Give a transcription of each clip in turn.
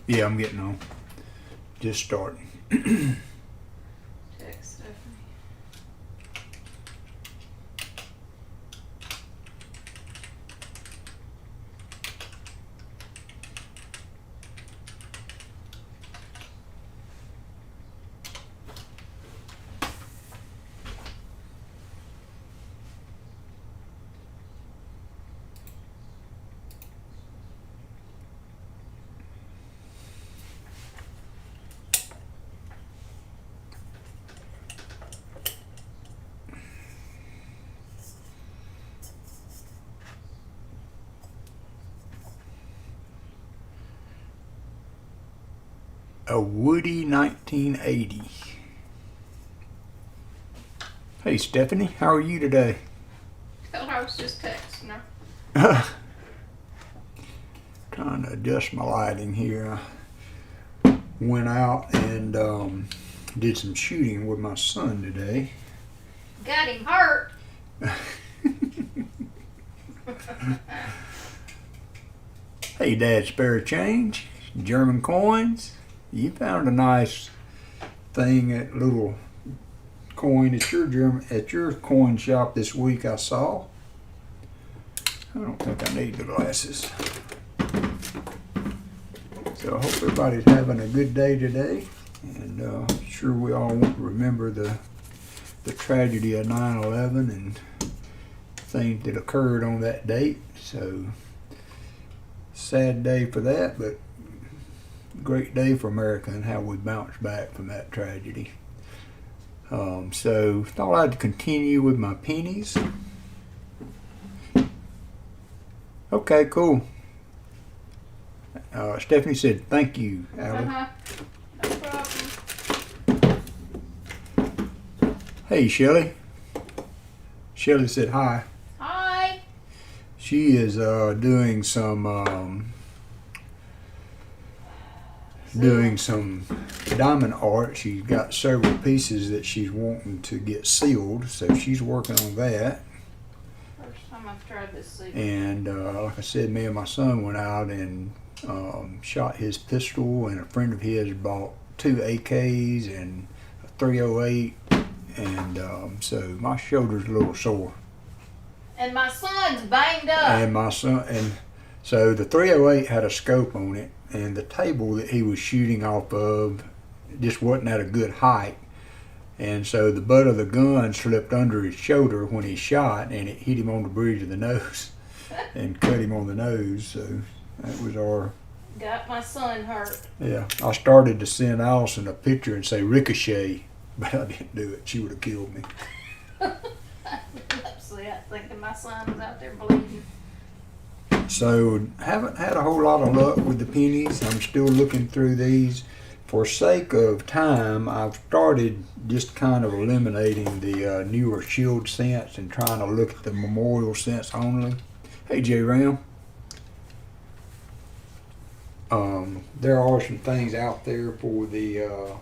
Yeah, I'm getting on. Just starting. Text Stephanie. A Woody 1980. Hey Stephanie, how are you today? Tell her I was just texting her. Trying to adjust my lighting here. I went out and did some shooting with my son today. Got him hurt. Hey Dad, spare change? German coins? You found a nice thing, at little coin at your coin shop this week, I saw. I don't think I need the glasses. So I hope everybody's having a good day today, and sure we all want to remember the tragedy of 9/11 and things that occurred on that date. So sad day for that, but great day for America and how we bounced back from that tragedy. So thought I'd continue with my pennies. Okay, cool. Stephanie said thank you, Allie. No problem. Hey Shelly. Shelly said hi. Hi. She is doing some diamond art. She's got several pieces that she's wanting to get sealed, so she's working on that. First time I've tried this seed. And like I said, me and my son went out and shot his pistol, and a friend of his bought 2 AKs and a 308, and so my shoulder's a little sore. And my son's banged up. And so the 308 had a scope on it, and the table that he was shooting off of just wasn't at a good height, and so the butt of the gun slipped under his shoulder when he shot, and it hit him on the bridge of the nose and cut him on the nose. So that was our... Got my son hurt. Yeah, I started to send Allison a picture and say ricochet, but I didn't do it. She would have killed me. Upset, thinking my son was out there bleeding. So haven't had a whole lot of luck with the pennies. I'm still looking through these. For sake of time, I've started just kind of eliminating the newer shield cents and trying to look at the memorial cents only. Hey J Ram. There are some things out there for the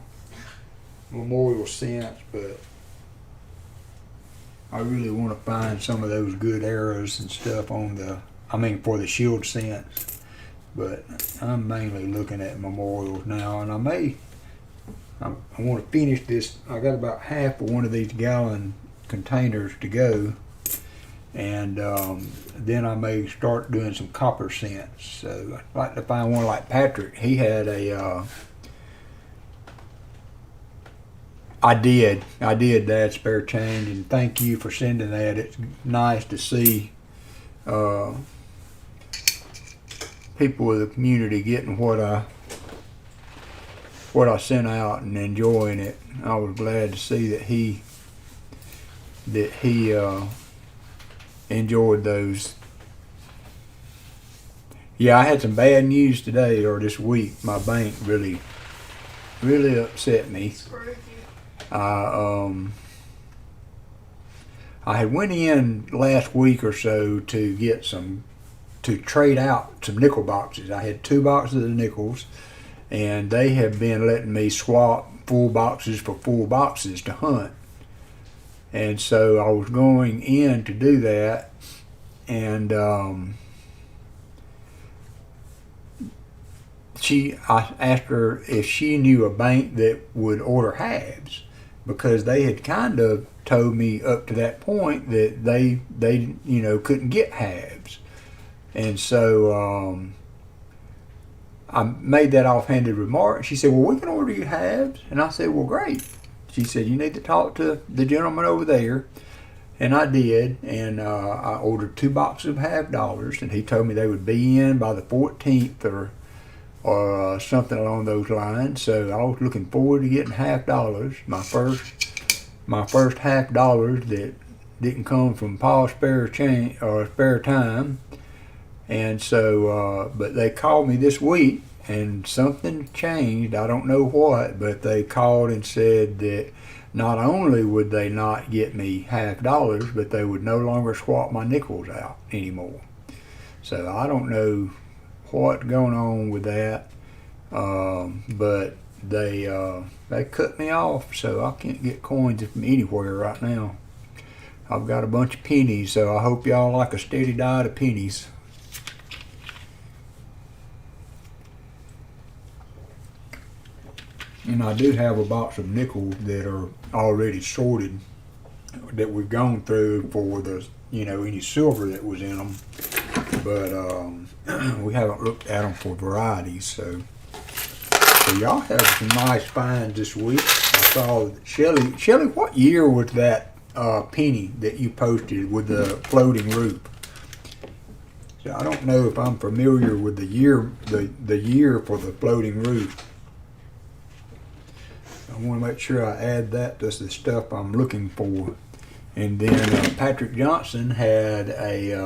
memorial cents, but I really want to find some of those good arrows and stuff on for the shield cents. But I'm mainly looking at memorials now, and I want to finish this. I got about half of one of these gallon containers to go, and then I may start doing some copper cents. So I'd like to find one like Patrick. He had a I did Dad, spare change, and thank you for sending that. It's nice to see people of the community getting what I sent out and enjoying it. I was glad to see that he enjoyed those. Yeah, I had some bad news today or this week. My bank really upset me. Screwed you. I had went in last week or so to trade out some nickel boxes. I had 2 boxes of nickels, and they have been letting me swap full boxes for full boxes to hunt. And so I was going in to do that, and I asked her if she knew a bank that would order halves, because they had kind of told me up to that point that they couldn't get halves. And so I made that offhanded remark. She said, well, we can order you halves. And I said, well, great. She said, you need to talk to the gentleman over there. And I did, and I ordered 2 boxes of half dollars, and he told me they would be in by the 14th or something along those lines. So I was looking forward to getting half dollars, my first half dollars that didn't come from Paul's spare time. And so, but they called me this week, and something changed. I don't know what, but they called and said that not only would they not get me half dollars, but they would no longer swap my nickels out anymore. So I don't know what's going on with that, but they cut me off, so I can't get coins from anywhere right now. I've got a bunch of pennies, so I hope y'all like a steady diet of pennies. And I do have a box of nickels that are already sorted, that we've gone through for the, any silver that was in them. But we haven't looked at them for varieties. So y'all have some nice finds this week. I saw Shelly, what year was that penny that you posted with the floating roof? So I don't know if I'm familiar with the year for the floating roof. I want to make sure I add that to the stuff I'm looking for. And then Patrick Johnson had a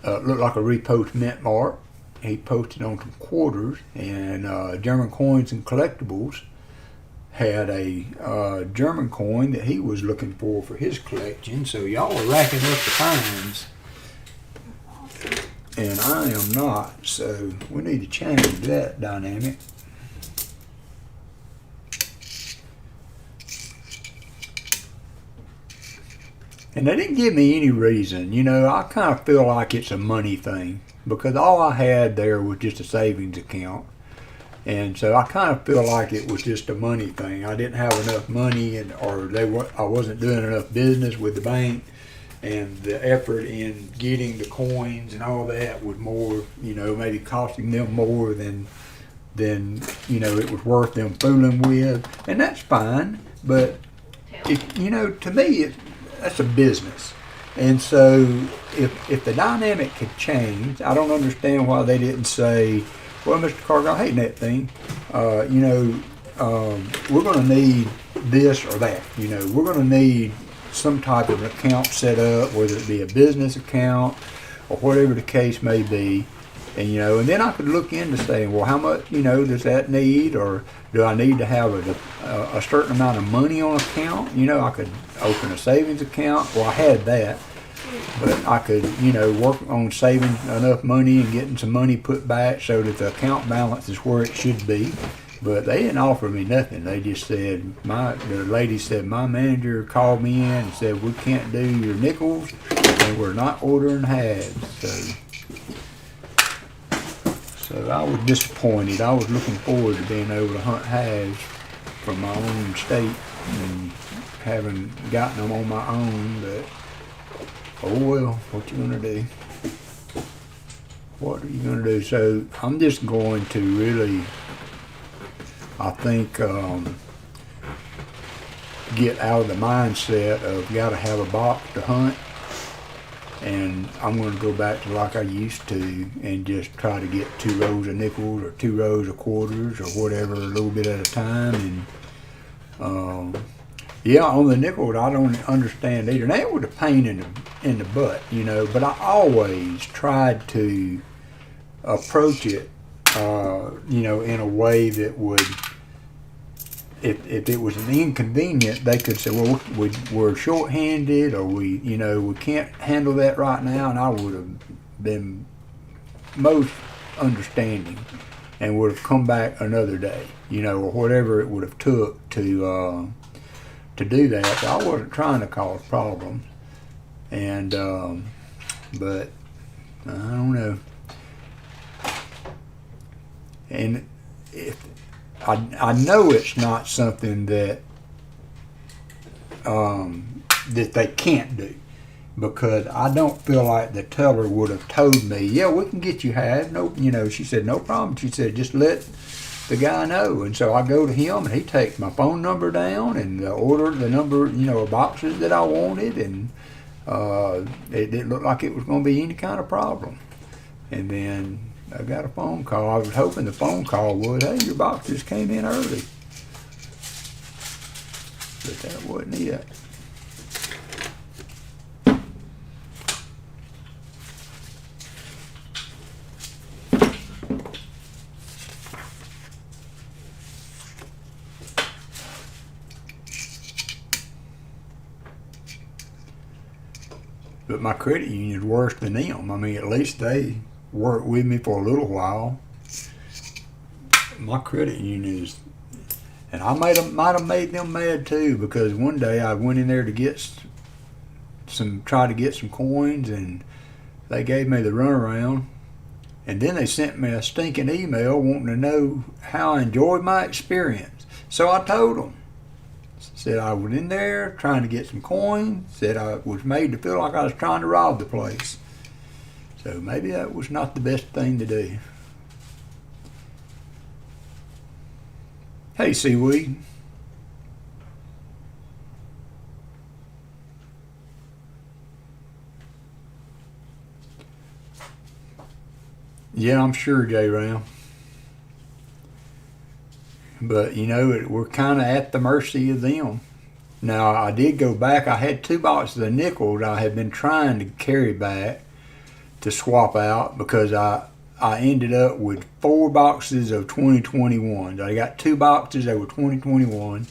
looked like a repost mint mark. He posted on some quarters, and German Coins and Collectibles had a German coin that he was looking for his collection. So y'all are racking up the finds, and I am not. So we need to change that dynamic. And they didn't give me any reason. I kind of feel like it's a money thing, because all I had there was just a savings account. And so I kind of feel like it was just a money thing. I didn't have enough money, I wasn't doing enough business with the bank, and the effort in getting the coins and all that was more, maybe costing them more than it was worth them fooling with. And that's fine, but to me, that's a business. And so if the dynamic could change, I don't understand why they didn't say, well, Mr. Cargill, hating that thing, we're going to need this or that. We're going to need some type of account set up, whether it be a business account or whatever the case may be. And then I could look into saying, well, how much, does that need, or do I need to have a certain amount of money on account? I could open a savings account. Well, I had that, but I could, work on saving enough money and getting some money put back so that the account balance is where it should be. But they didn't offer me nothing. They just said, the lady said, my manager called me in and said, we can't do your nickels, and we're not ordering halves. So I was disappointed. I was looking forward to being able to hunt halves from my own state and having gotten them on my own, but oh well, what you gonna do? What are you gonna do? So I'm just going to really, I think, get out of the mindset of gotta have a box to hunt. And I'm going to go back to like I used to and just try to get 2 rows of nickels or 2 rows of quarters or whatever, a little bit at a time. And on the nickels, I don't understand either. And that was a pain in the butt, but I always tried to approach it, in a way that would, if it was an inconvenient, they could say, well, we're short-handed, or we can't handle that right now, and I would have been most understanding and would have come back another day, or whatever it would have took to do that. So I wasn't trying to cause problems, and but I don't know. And I know it's not something that that they can't do, because I don't feel like the teller would have told me, yeah, we can get you half. No, she said, no problem. She said, just let the guy know. And so I go to him, and he takes my phone number down and order the number, of boxes that I wanted, and it didn't look like it was going to be any kind of problem. And then I got a phone call. I was hoping the phone call was, hey, your boxes came in early. But that wasn't it. But my credit union is worse than them. I mean, at least they worked with me for a little while. My credit union is, and I might have made them mad too, because one day I went in there to get try to get some coins, and they gave me the runaround, and then they sent me a stinking email wanting to know how I enjoyed my experience. So I told them. Said I was in there trying to get some coins. Said I was made to feel like I was trying to rob the place. So maybe that was not the best thing to do. Hey, Seaweed. Yeah, I'm sure, J-Ram. But, we're kind of at the mercy of them. Now, I did go back. I had 2 boxes of nickels I had been trying to carry back to swap out, because I ended up with 4 boxes of 2021. I got 2 boxes that were 2021.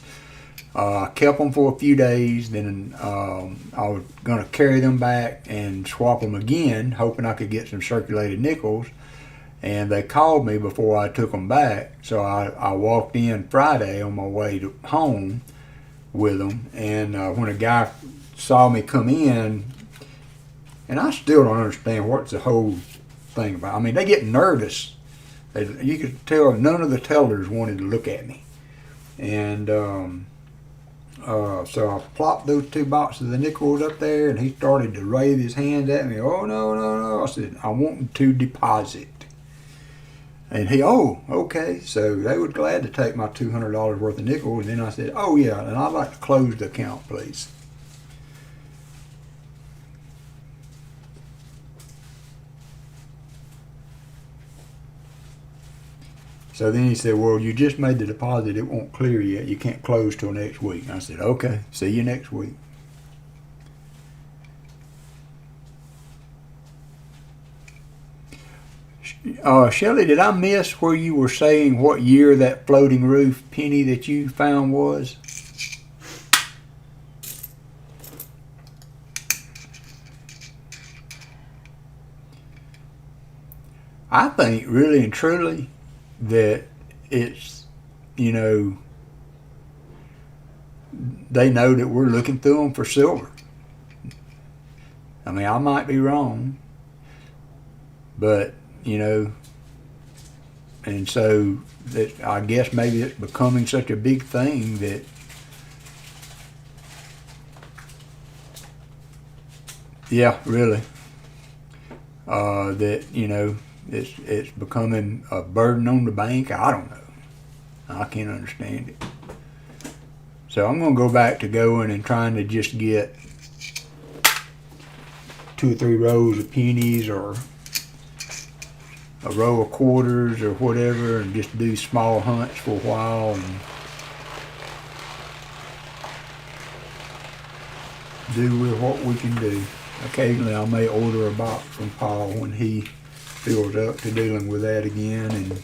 I kept them for a few days. Then I was going to carry them back and swap them again, hoping I could get some circulated nickels. And they called me before I took them back. So I walked in Friday on my way to home with them. And when a guy saw me come in, and I still don't understand what's the whole thing about. I mean, they get nervous. You could tell none of the tellers wanted to look at me. And so I plopped those 2 boxes of nickels up there, and he started to raise his hand at me. Oh, no. I said, I want to deposit. And he, oh, okay. So they were glad to take my $200 worth of nickels. And then I said, oh, yeah, and I'd like to close the account, please. So then he said, well, you just made the deposit. It won't clear yet. You can't close till next week. And I said, okay, see you next week. Shelley, did I miss where you were saying what year that floating roof penny that you found was? I think really and truly that it's, they know that we're looking through them for silver. I mean, I might be wrong, but and so that I guess maybe it's becoming such a big thing that really that it's becoming a burden on the bank. I don't know. I can't understand it. So I'm going to go back to going and trying to just get 2 or 3 rows of pennies, or a row of quarters, or whatever, and just do small hunts for a while, and do with what we can do. Occasionally I may order a box from Paul when he feels up to dealing with that again. And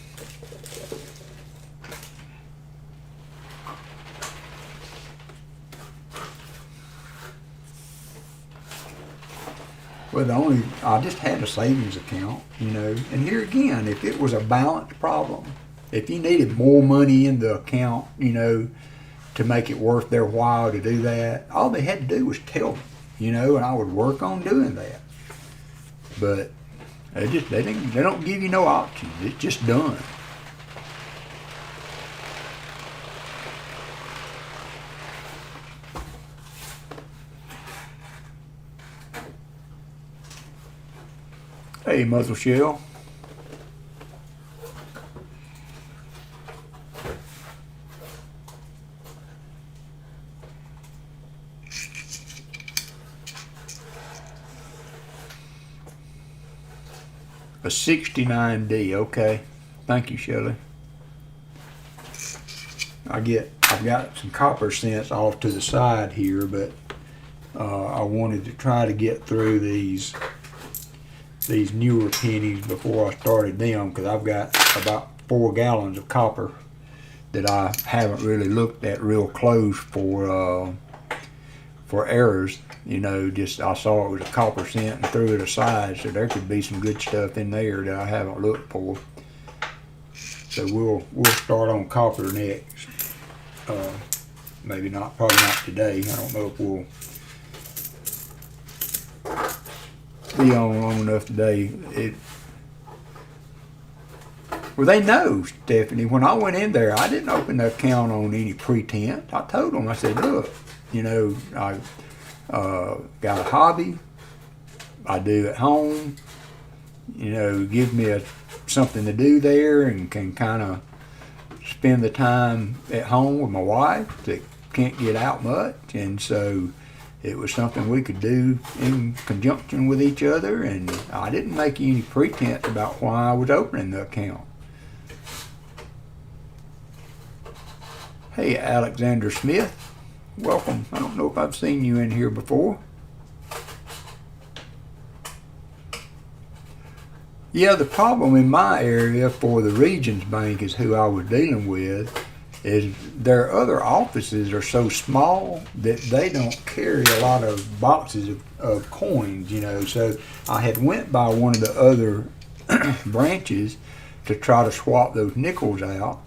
well, I just had a savings account, and here again, if it was a balance problem, if you needed more money in the account, to make it worth their while to do that, all they had to do was tell me, and I would work on doing that. But they don't give you no options. It's just done. Hey, muzzle shell. A 69D, okay. Thank you, Shelley. I've got some copper cents off to the side here, but I wanted to try to get through these newer pennies before I started them, because I've got about 4 gallons of copper that I haven't really looked at real close for errors. You know, just I saw it was a copper cent and threw it aside, so there could be some good stuff in there that I haven't looked for. So we'll start on copper next. Maybe not, probably not today. I don't know if we'll be on long enough today. Well, they know, Stephanie. When I went in there, I didn't open the account on any pretense. I told them, I said, look, you know, I got a hobby. I do at home. You know, give me something to do there, and can kind of spend the time at home with my wife that can't get out much. And so it was something we could do in conjunction with each other, and I didn't make any pretense about why I was opening the account. Hey, Alexander Smith, welcome. I don't know if I've seen you in here before. Yeah, the problem in my area for the Regions Bank is who I was dealing with, is their other offices are so small that they don't carry a lot of boxes of coins, you know. So I had went by one of the other branches to try to swap those nickels out.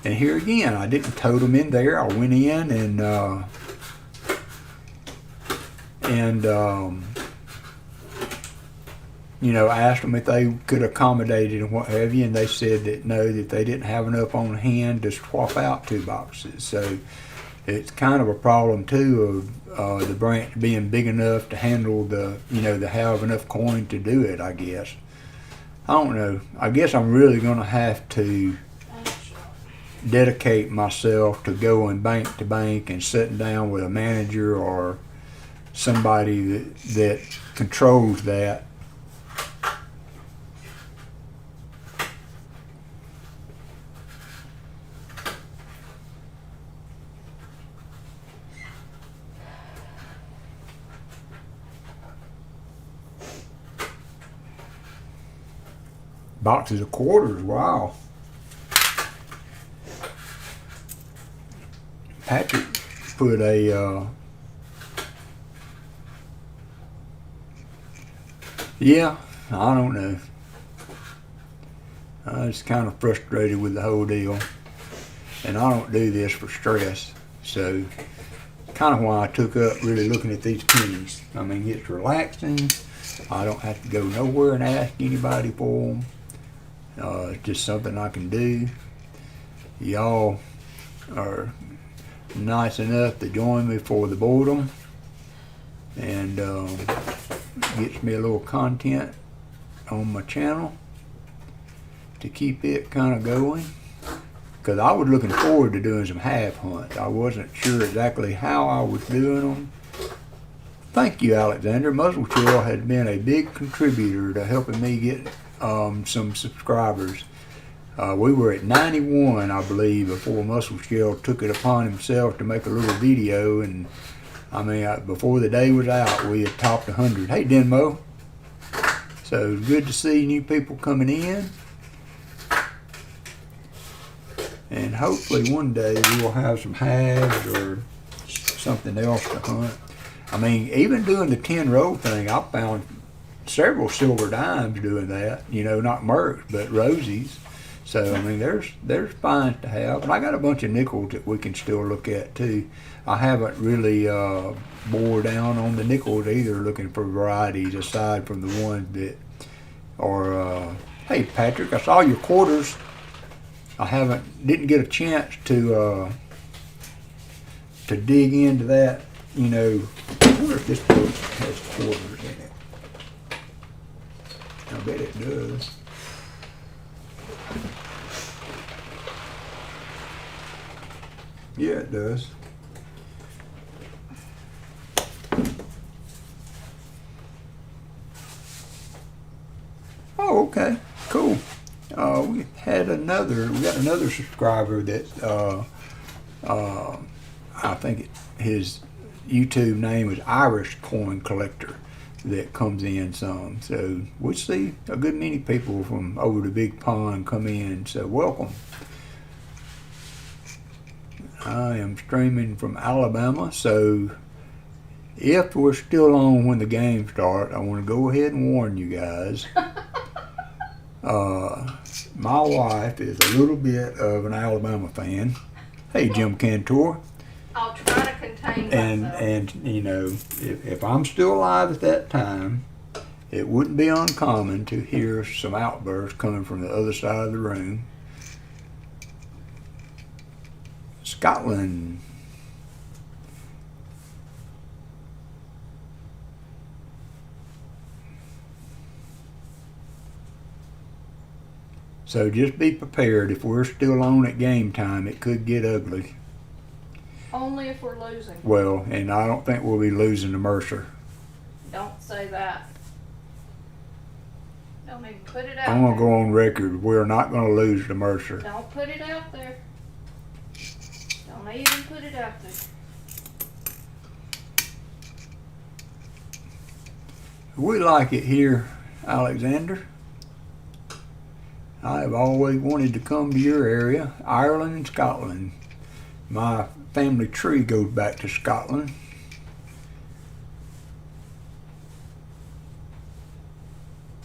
And here again, I didn't tote them in there. I went in and you know, asked them if they could accommodate it and what have you, and they said that no, that they didn't have enough on hand to swap out 2 boxes. So it's kind of a problem too of the branch being big enough to handle the, you know, to have enough coin to do it, I guess. I don't know. I guess I'm really going to have to dedicate myself to going bank to bank and sitting down with a manager or somebody that controls that. Boxes of quarters, wow. Patrick put a, yeah, I don't know. I was kind of frustrated with the whole deal. And I don't do this for stress. So, kind of why I took up really looking at these pennies. I mean, it's relaxing. I don't have to go nowhere and ask anybody for them. It's just something I can do. Y'all are nice enough to join me for the boredom, and gets me a little content on my channel to keep it kind of going, because I was looking forward to doing some half hunts. I wasn't sure exactly how I was doing them. Thank you, Alexander. Muzzle Shell has been a big contributor to helping me get some subscribers. We were at 91, I believe, before Muzzle Shell took it upon himself to make a little video, and I mean, before the day was out, we had topped 100. Hey, Denmo. So it's good to see new people coming in, and hopefully one day we will have some hags or something else to hunt. I mean, even doing the 10 roll thing, I found several silver dimes doing that. You know, not Mercs, but Rosies. So, I mean, there's finds to have. And I got a bunch of nickels that we can still look at, too. I haven't really bore down on the nickels either, looking for varieties aside from the ones that are, hey, Patrick, I saw your quarters. I didn't get a chance to dig into that, you know. I wonder if this book has quarters in it. bet it does. Yeah, it does. Oh, okay, cool. We got another subscriber that I think his YouTube name is Irish Coin Collector that comes in some. So we see a good many people from over the big pond come in. So welcome. I am streaming from Alabama, so if we're still on when the game starts, I want to go ahead and warn you guys. My wife is a little bit of an Alabama fan. Hey, Jim Cantor. I'll try to contain myself. And you know, if I'm still alive at that time, it wouldn't be uncommon to hear some outbursts coming from the other side of the room. Scotland. So just be prepared. If we're still on at game time, it could get ugly. Only if we're losing. Well, and I don't think we'll be losing to Mercer. Don't say that. Don't even put it out I'm going to there. go on record. We're not going to lose to Mercer. Don't put it out there. Don't even put it out there. We like it here, Alexander. I've always wanted to come to your area, Ireland and Scotland. My family tree goes back to Scotland.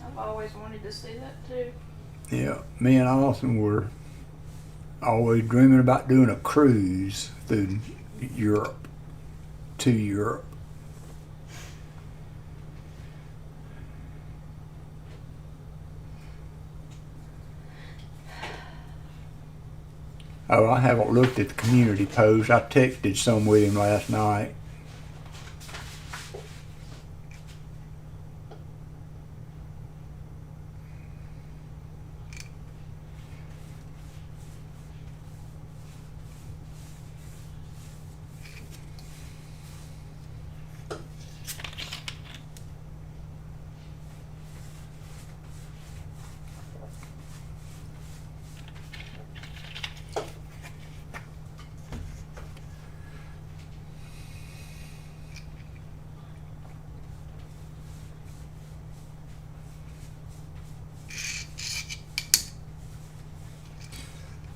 I've always wanted to see that too. Yeah, me and Austin were always dreaming about doing a cruise through Europe, to Europe. Oh, I haven't looked at the community post. I texted some with him last night.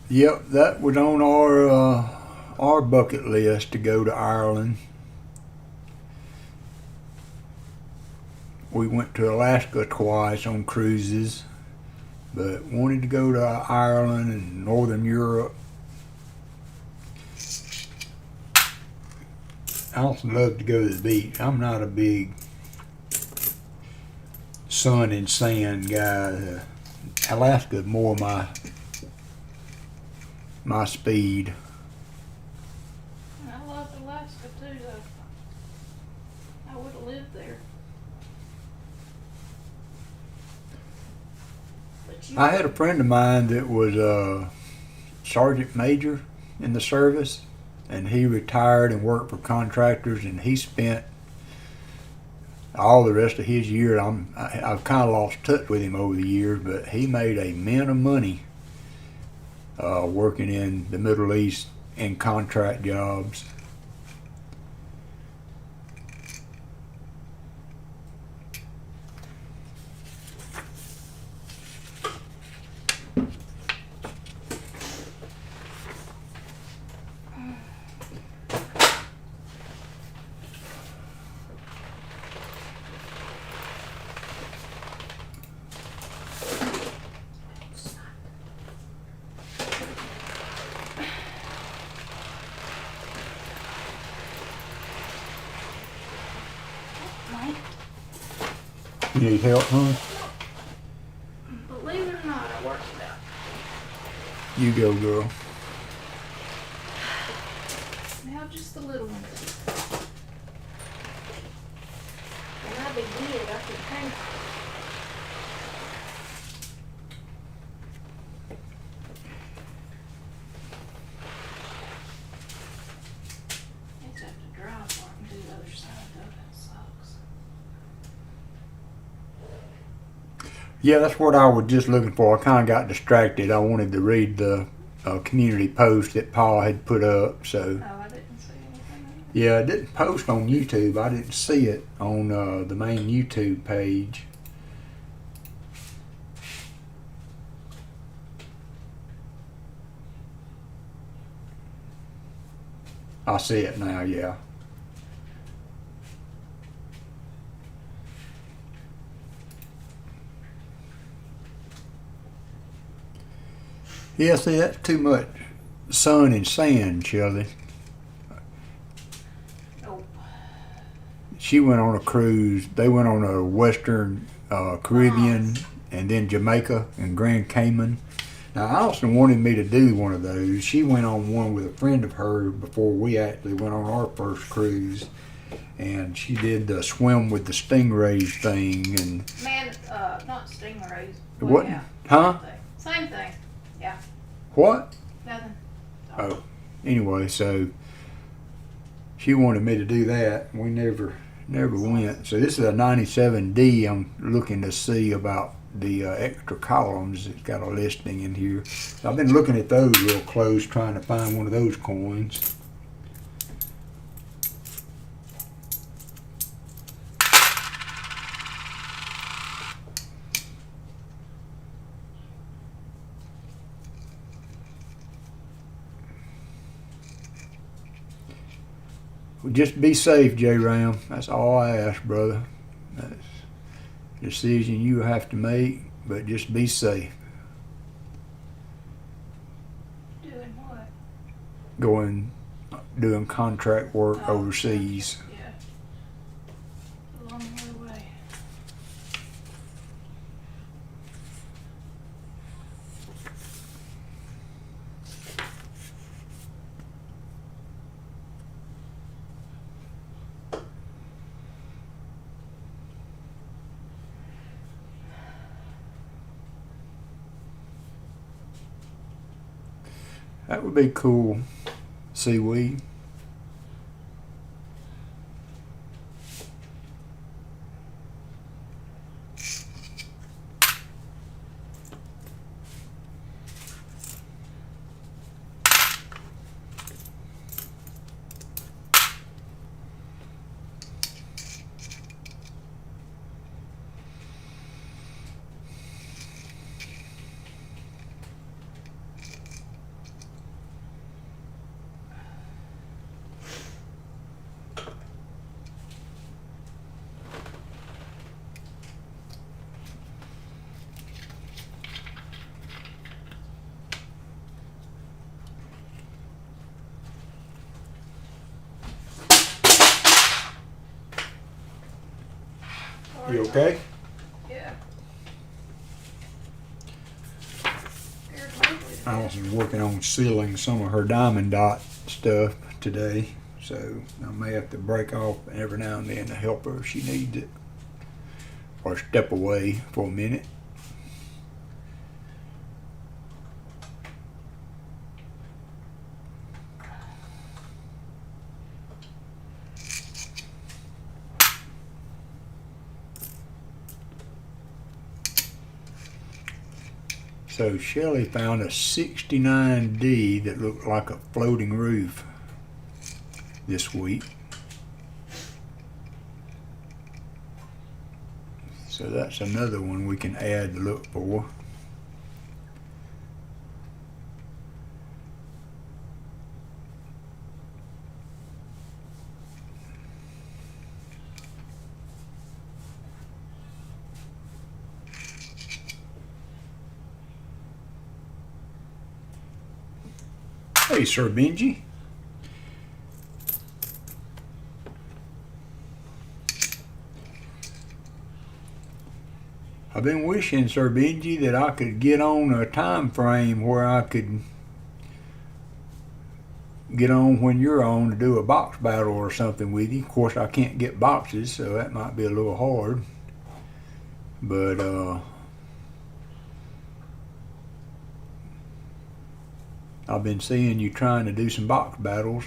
Yep, that was on our bucket list to go to Ireland. We went to Alaska twice on cruises, but wanted to go to Ireland and Northern Europe. I also love to go to the beach. I'm not a big sun and sand guy. Alaska is more my speed. I loved Alaska too, though. I would have lived there. But you I had a friend of mine that was a sergeant major in the service, and he retired and worked for contractors, and he spent all the rest of his year. I've kind of lost touch with him over the years, but he made a mint of money working in the Middle East in contract jobs. You need help, huh? believe it or not, I worked it out. You go, girl. Now just the little ones. When I be good, I can paint. Yeah, that's what I was just looking for. I kind of got distracted. I wanted to read the community post that Paul had put up. So Oh, I didn't see anything. yeah, I didn't post on YouTube. I didn't see it on the main YouTube page. I see it now. Yeah. Yeah, see, that's too much sun and sand, Shelley. Oh. She went on a cruise. They went on a Western Caribbean and then Jamaica and Grand Cayman. Now, Allison wanted me to do one of those. She went on one with a friend of hers before we actually went on our first cruise. And she did the swim with the stingrays thing. And Man, not stingrays. what? Yeah. Huh? Same thing. Yeah. What? Nothing. Oh, anyway, so she wanted me to do that. We never went. So this is a 97D. I'm looking to see about the extra columns. It's got a listing in here. I've been looking at those real close, trying to find one of those coins. Well, just be safe, J. Ram. That's all I ask, brother. That's a decision you have to make, but just be safe. Doing what? Doing contract work Oh, overseas. Yeah. A long way away. That would be cool. Seaweed. You okay? Yeah. Allison's working on sealing some of her diamond dot stuff today, so I may have to break off every now and then to help her if she needs it, or step away for a minute. So Shelley found a 69D that looked like a floating roof this week. So that's another one we can add to look for. Hey, Sir Benji. I've been wishing, Sir Benji, that I could get on a time frame where I could get on when you're on to do a box battle or something with you. Of course, I can't get boxes, so that might be a little hard. But I've been seeing you trying to do some box battles.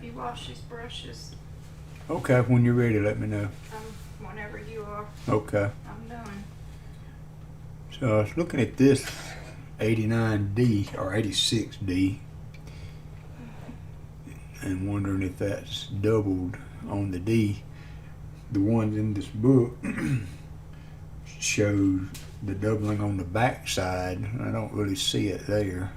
you wash these brushes, Okay, when you're ready, let me know. whenever you are, Okay. I'm done. So I was looking at this 89D or 86D and wondering if that's doubled on the D. The ones in this book show the doubling on the back side. I don't really see it there.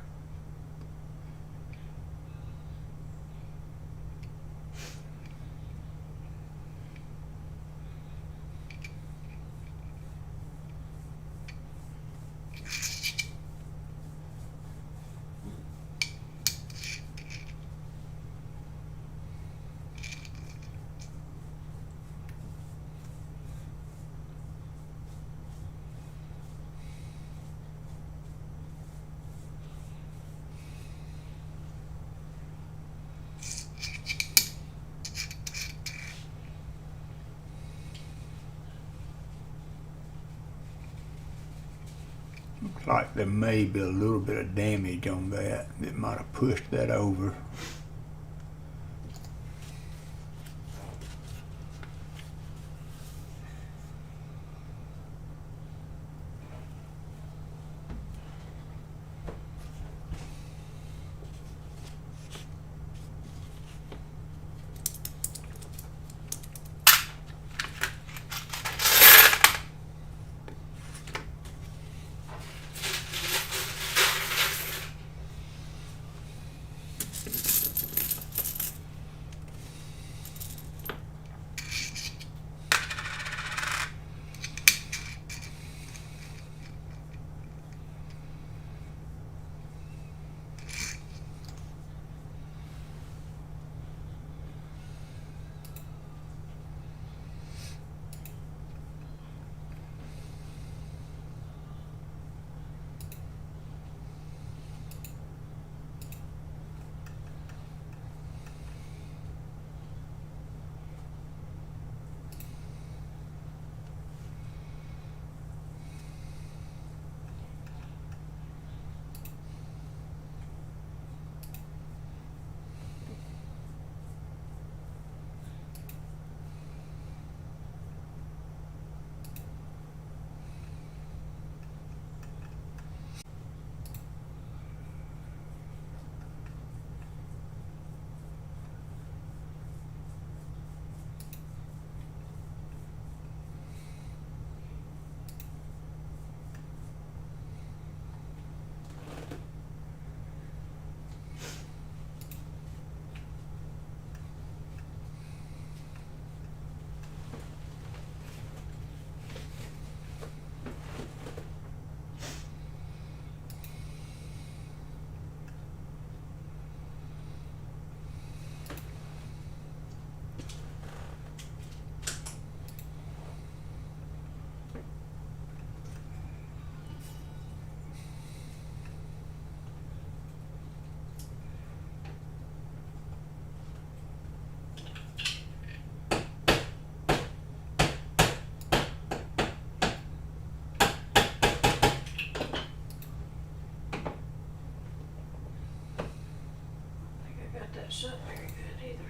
Looks like there may be a little bit of damage on that. It might have pushed that over. That shut very good either.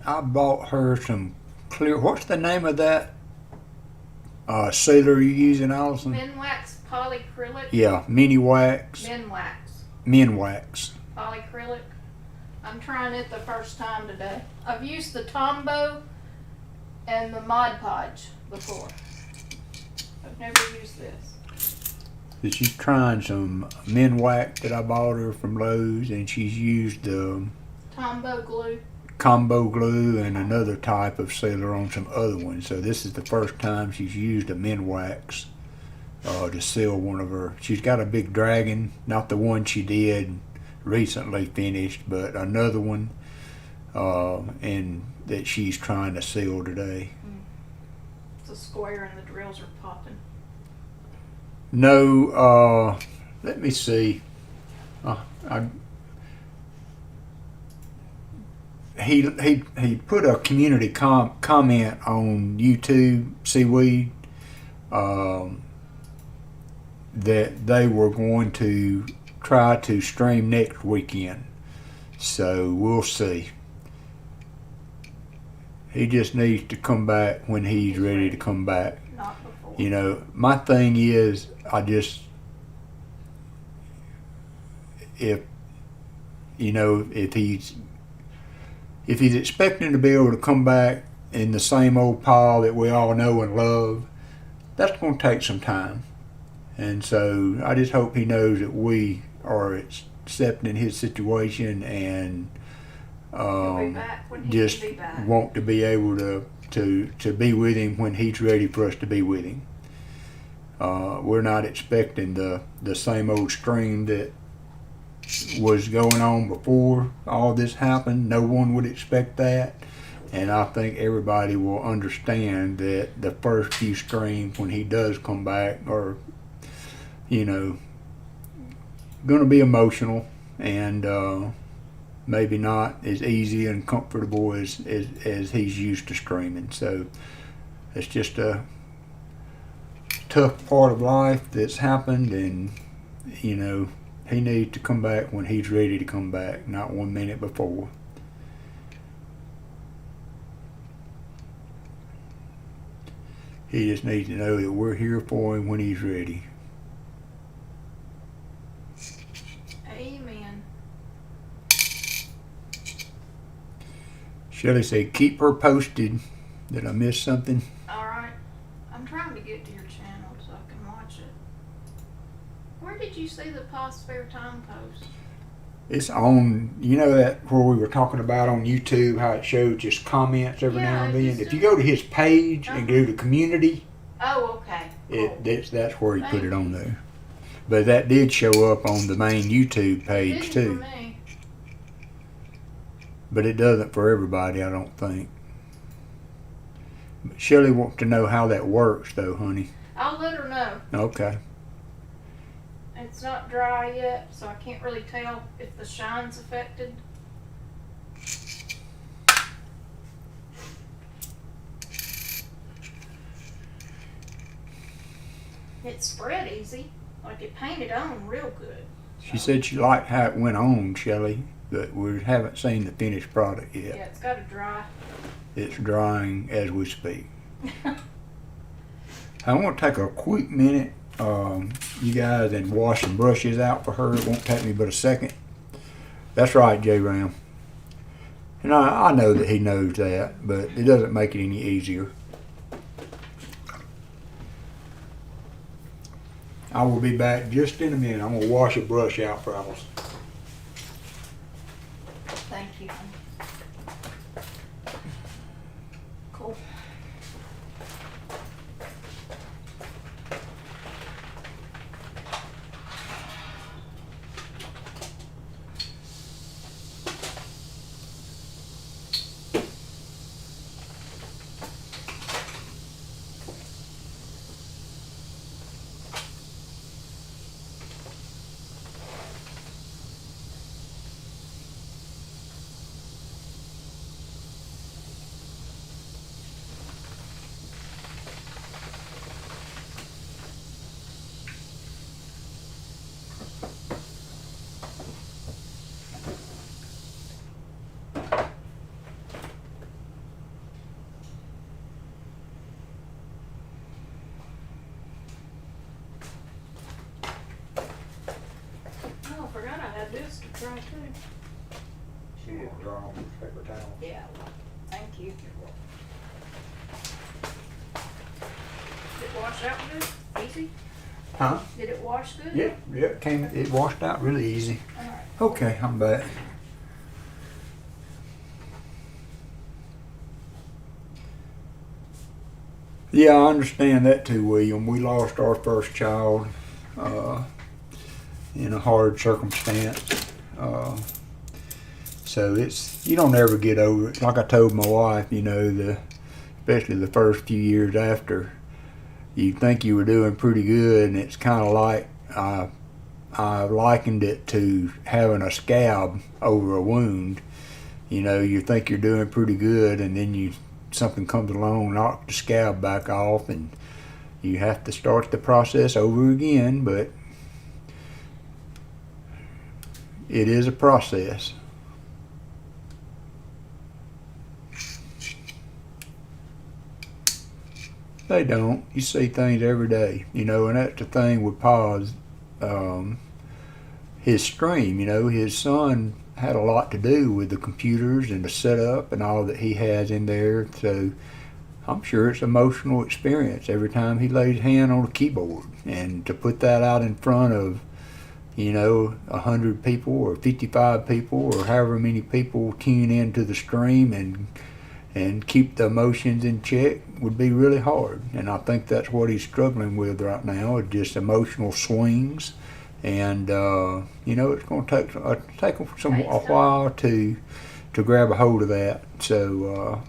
I bought her some clear. What's the name of that sealer you're using, Allison? Minwax polyacrylic. Yeah, mini wax. Minwax Minwax. polyacrylic. I'm trying it the first time today. I've used the Tombow and the Mod Podge before. I've never used this. that she's trying some Minwax that I bought her from Lowe's, and she's used the Tombow glue. combo glue and another type of sealer on some other ones. So this is the first time she's used a Minwax to seal one of her. She's got a big dragon, not the one she did recently finished, but another one, and that she's trying to seal today. It's a square and the drills are popping. No, let me see. He put a community comment on YouTube, Seaweed, that they were going to try to stream next weekend. So we'll see. He just needs to come back when he's ready to come back. Not before. You know, my thing is, if he's expecting to be able to come back in the same old pile that we all know and love, that's going to take some time. And so I just hope he knows that we are accepting his situation and He'll be back when he just can be back. want to be able to be with him when he's ready for us to be with him. We're not expecting the same old stream that was going on before all this happened. No one would expect that. And I think everybody will understand that the first few streams when he does come back are, going to be emotional and maybe not as easy and comfortable as he's used to streaming. So it's just a tough part of life that's happened, and he needs to come back when he's ready to come back, not 1 minute before. He just needs to know that we're here for him when he's ready. Amen. Shelley said, keep her posted. Did I miss something? Alright. I'm trying to get to your channel so I can watch it. Where did you see the past spare time post? It's on, that where we were talking about on YouTube, how it showed just comments every now and then. If you go to his page and go to community, oh, okay. Cool. that's where he put it on there. But that did show up on the main YouTube page too. For me. But it doesn't for everybody, I don't think. But Shelley wants to know how that works though, honey. I'll let her know. Okay. It's not dry yet, so I can't really tell if the shine's affected. It spread easy. Like it painted on real good. She said she liked how it went on, Shelley, but we haven't seen the finished product yet. Yeah, it's got to dry. It's drying as we speak. I want to take a quick minute, you guys, and wash some brushes out for her. It won't take me but a second. That's right, J-Ram. And I know that he knows that, but it doesn't make it any easier. I will be back just in a minute. I'm going to wash a brush out for Alice. Thank you. Cool. Oh, I forgot I had this to try too. Sure. Draw on paper towel. Yeah, thank you. Did it wash out good? Easy? Huh? Did it wash good? Yeah, it washed out really easy. All right. Okay, I'm back. Yeah, I understand that too, William. We lost our first child in a hard circumstance. So you don't ever get over it. Like I told my wife, especially the first few years after, you think you were doing pretty good, and it's kind of like I likened it to having a scab over a wound. You think you're doing pretty good, and then something comes along, knock the scab back off, and you have to start the process over again. But it is a process. They don't. You see things every day, and that's the thing with Pa's, his stream, his son had a lot to do with the computers and the setup and all that he has in there. So I'm sure it's an emotional experience every time he lays hand on a keyboard. And to put that out in front of, 100 people or 55 people or however many people tune into the stream and keep the emotions in check would be really hard. And I think that's what he's struggling with right now, is just emotional swings. And it's going to take a while to grab a hold of that. So,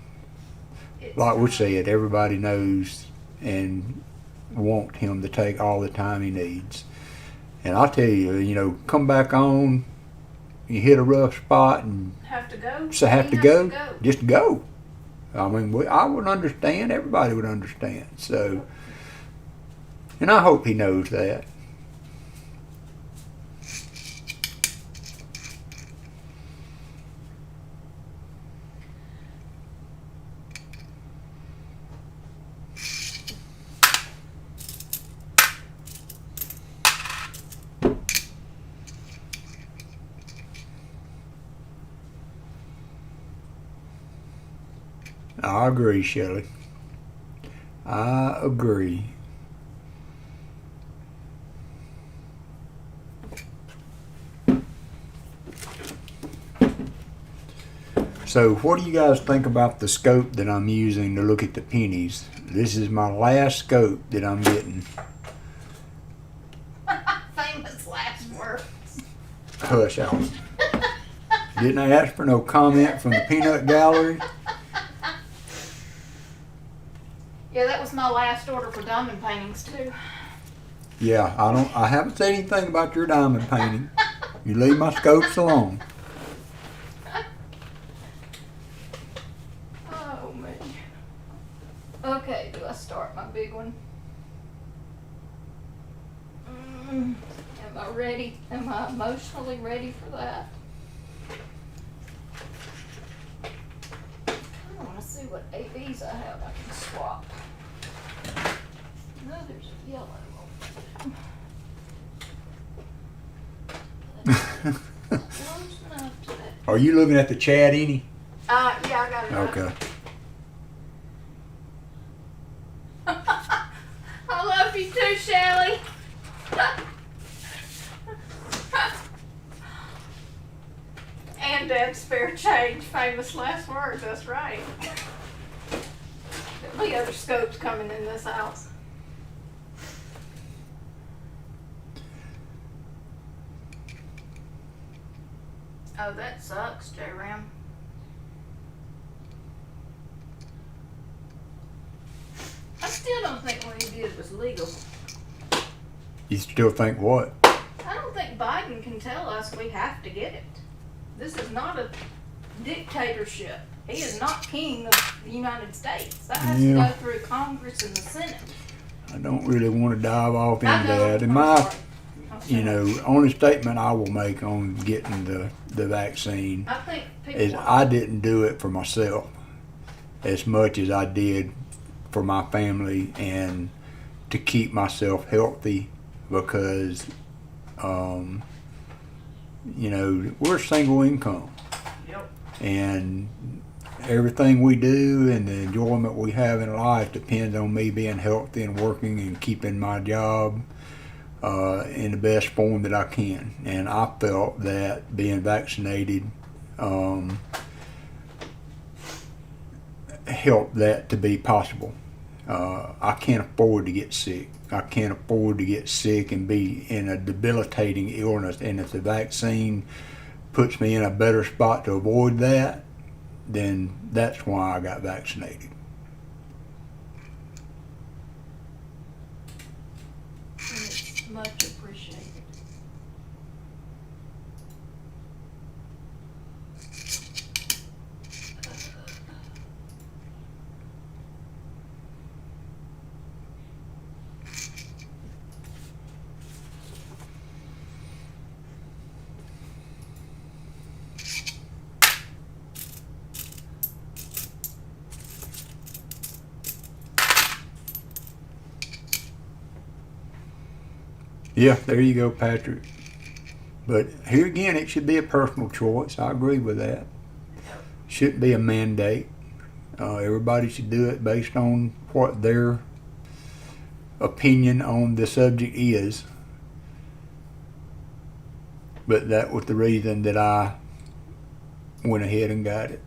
like we said, everybody knows and want him to take all the time he needs. And I tell you, come back on, you hit a rough spot and have to go. So have to go, just go. I mean, I would understand. Everybody would understand. So, and I hope he knows that. I agree, Shelley. I agree. So what do you guys think about the scope that I'm using to look at the pennies? This is my last scope that I'm getting. Famous last words. Hush, Alan. Didn't I ask for no comment from the peanut gallery? Yeah, that was my last order for diamond paintings too. Yeah, I haven't said anything about your diamond painting. You leave my scopes alone. Oh man. Okay, do I start my big one? Am I ready? Am I emotionally ready for that? I want to see what ABs I have I can swap. No, there's a yellow one. Close enough to that. Are you looking at the chat, any? Yeah, I got it. Okay. I love you too, Shelley. And Dad's spare change, famous last words, that's right. There'll be other scopes coming in this house. Oh, that sucks, J-Ram. I still don't think what he did was legal. You still think what? I don't think Biden can tell us we have to get it. This is not a dictatorship. He is not king of the United States. That has to go through Congress and the Senate. I don't really want to dive off into I know. that. And only statement I will make on getting the vaccine I think is I didn't do it for myself as much as I did for my family and to keep myself healthy, because we're single income. Yep. And everything we do and the enjoyment we have in life depends on me being healthy and working and keeping my job. in the best form that I can. And I felt that being vaccinated helped that to be possible. I can't afford to get sick. I can't afford to get sick and be in a debilitating illness. And if the vaccine puts me in a better spot to avoid that, then that's why I got vaccinated. And it's much appreciated. Yeah, there you go, Patrick. But here again, it should be a personal choice. I agree with that. Shouldn't be a mandate. Everybody should do it based on what their opinion on the subject is. But that was the reason that I went ahead and got it.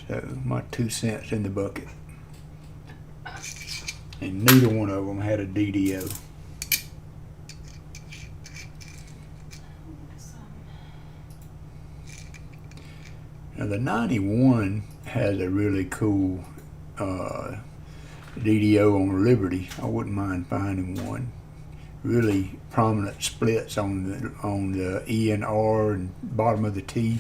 So my 2 cents in the bucket. And neither one of them had a DDO. Now the 91 has a really cool DDO on Liberty. I wouldn't mind finding one. Really prominent splits on the E and R and bottom of the T.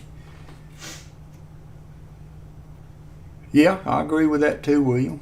Yeah, I agree with that too, William.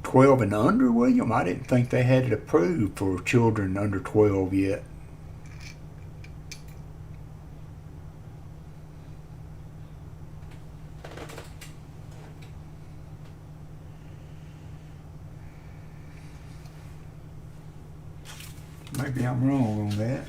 $12 and under, William? I didn't think they had it approved for children under 12 yet. Maybe I'm wrong on that.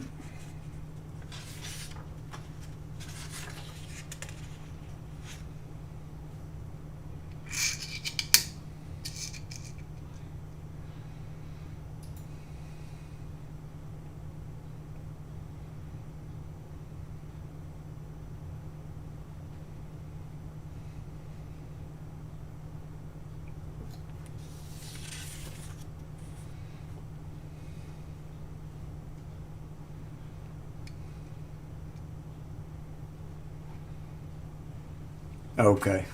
Okay.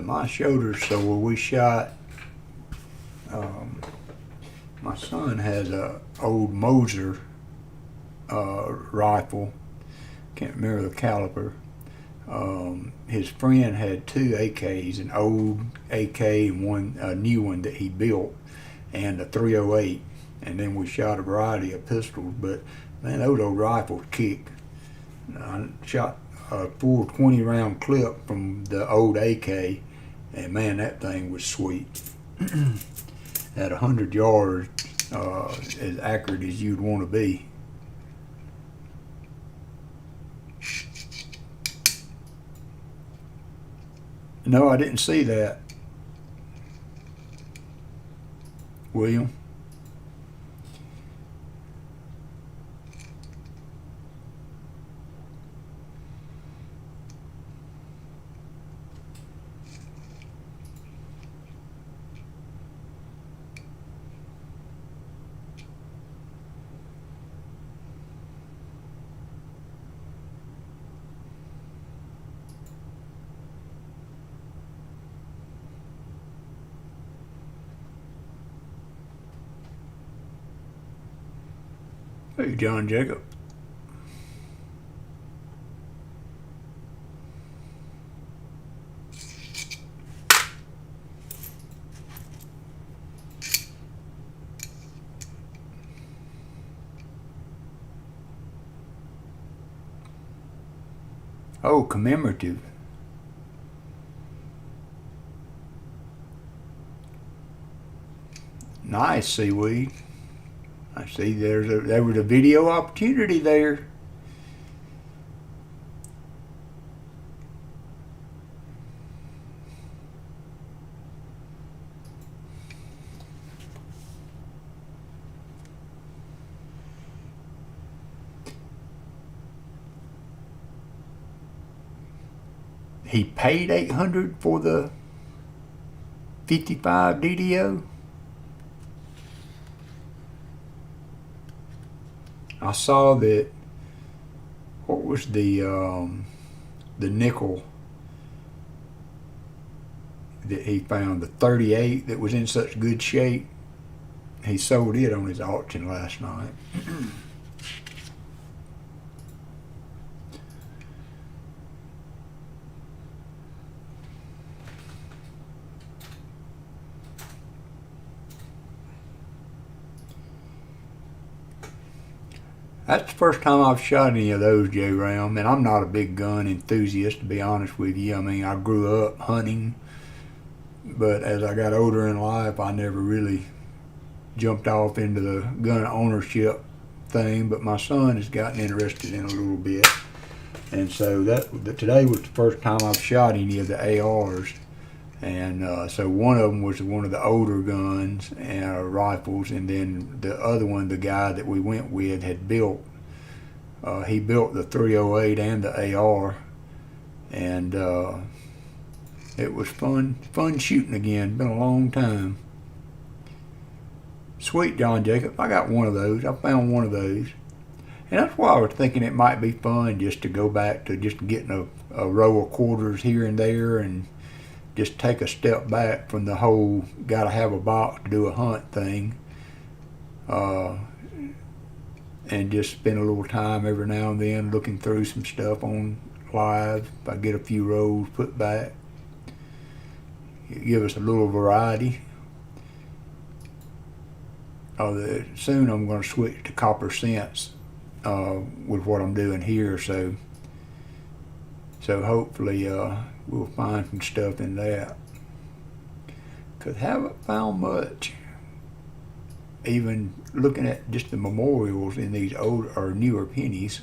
My shoulder's sore. We shot. My son has a old Moser rifle. Can't remember the caliber, his friend had two AKs, an old AK and one a new one that he built, and a 308. And then we shot a variety of pistols, but man, those old rifles kick. I shot a full 20 round clip from the old AK, and man, that thing was sweet. At 100 yards, as accurate as you'd want to be. No, I didn't see that, William. Hey, John Jacob. Oh, commemorative. Nice, seaweed. I see there was a video opportunity there. He paid $800 for the 55 DDO. I saw that. What was the nickel that he found? The 38 that was in such good shape. He sold it on his auction last night. That's the first time I've shot any of those, J. Ram, and I'm not a big gun enthusiast, to be honest with you. I mean, I grew up hunting, but as I got older in life, I never really jumped off into the gun ownership thing, but my son has gotten interested in a little bit. And so today was the first time I've shot any of the ARs. And so one of them was one of the older guns and rifles, and then the other one, the guy that we went with had built. He built the 308 and the AR, and it was fun shooting again. Been a long time. Sweet, John Jacob. I got one of those. I found one of those, and that's why I was thinking it might be fun just to go back to just getting a row of quarters here and there, and just take a step back from the whole gotta have a box to do a hunt thing, and just spend a little time every now and then looking through some stuff on live. If I get a few rolls put back, give us a little variety. Soon I'm going to switch to copper cents with what I'm doing here, so hopefully we'll find some stuff in that. Cause haven't found much. Even looking at just the memorials in these old or newer pennies.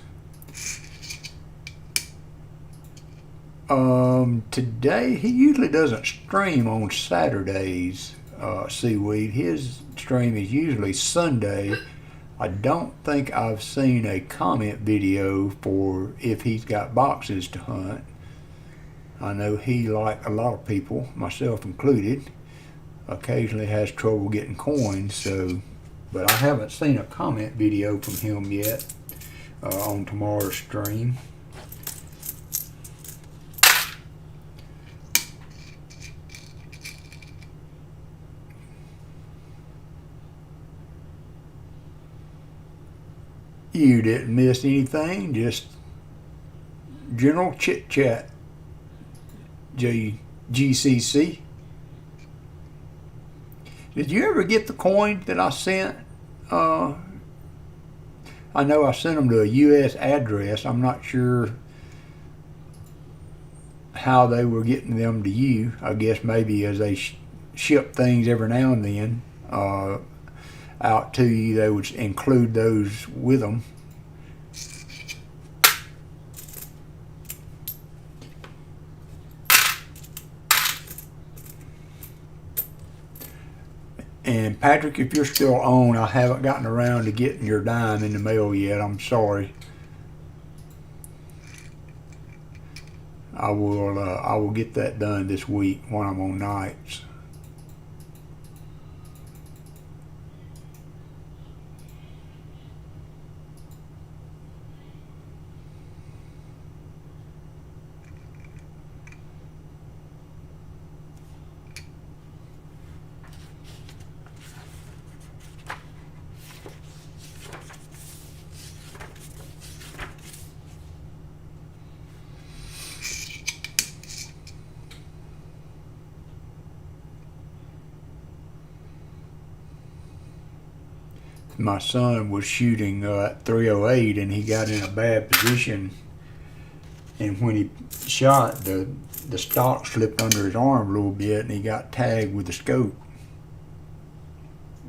Today he usually doesn't stream on Saturdays. Seaweed. His stream is usually Sunday. I don't think I've seen a comment video for if he's got boxes to hunt. I know he, like a lot of people, myself included, occasionally has trouble getting coins, so, but I haven't seen a comment video from him yet on tomorrow's stream. You didn't miss anything, just General Chit Chat, GCC. Did you ever get the coin that I sent? I know I sent them to a U.S. address. I'm not sure how they were getting them to you. I guess maybe as they ship things every now and then out to you, they would include those with them. And Patrick, if you're still on, I haven't gotten around to getting your dime in the mail yet. I'm sorry. I will get that done this week when I'm on nights. My son was shooting at 308 and he got in a bad position, and when he shot, the stock slipped under his arm a little bit and he got tagged with the scope.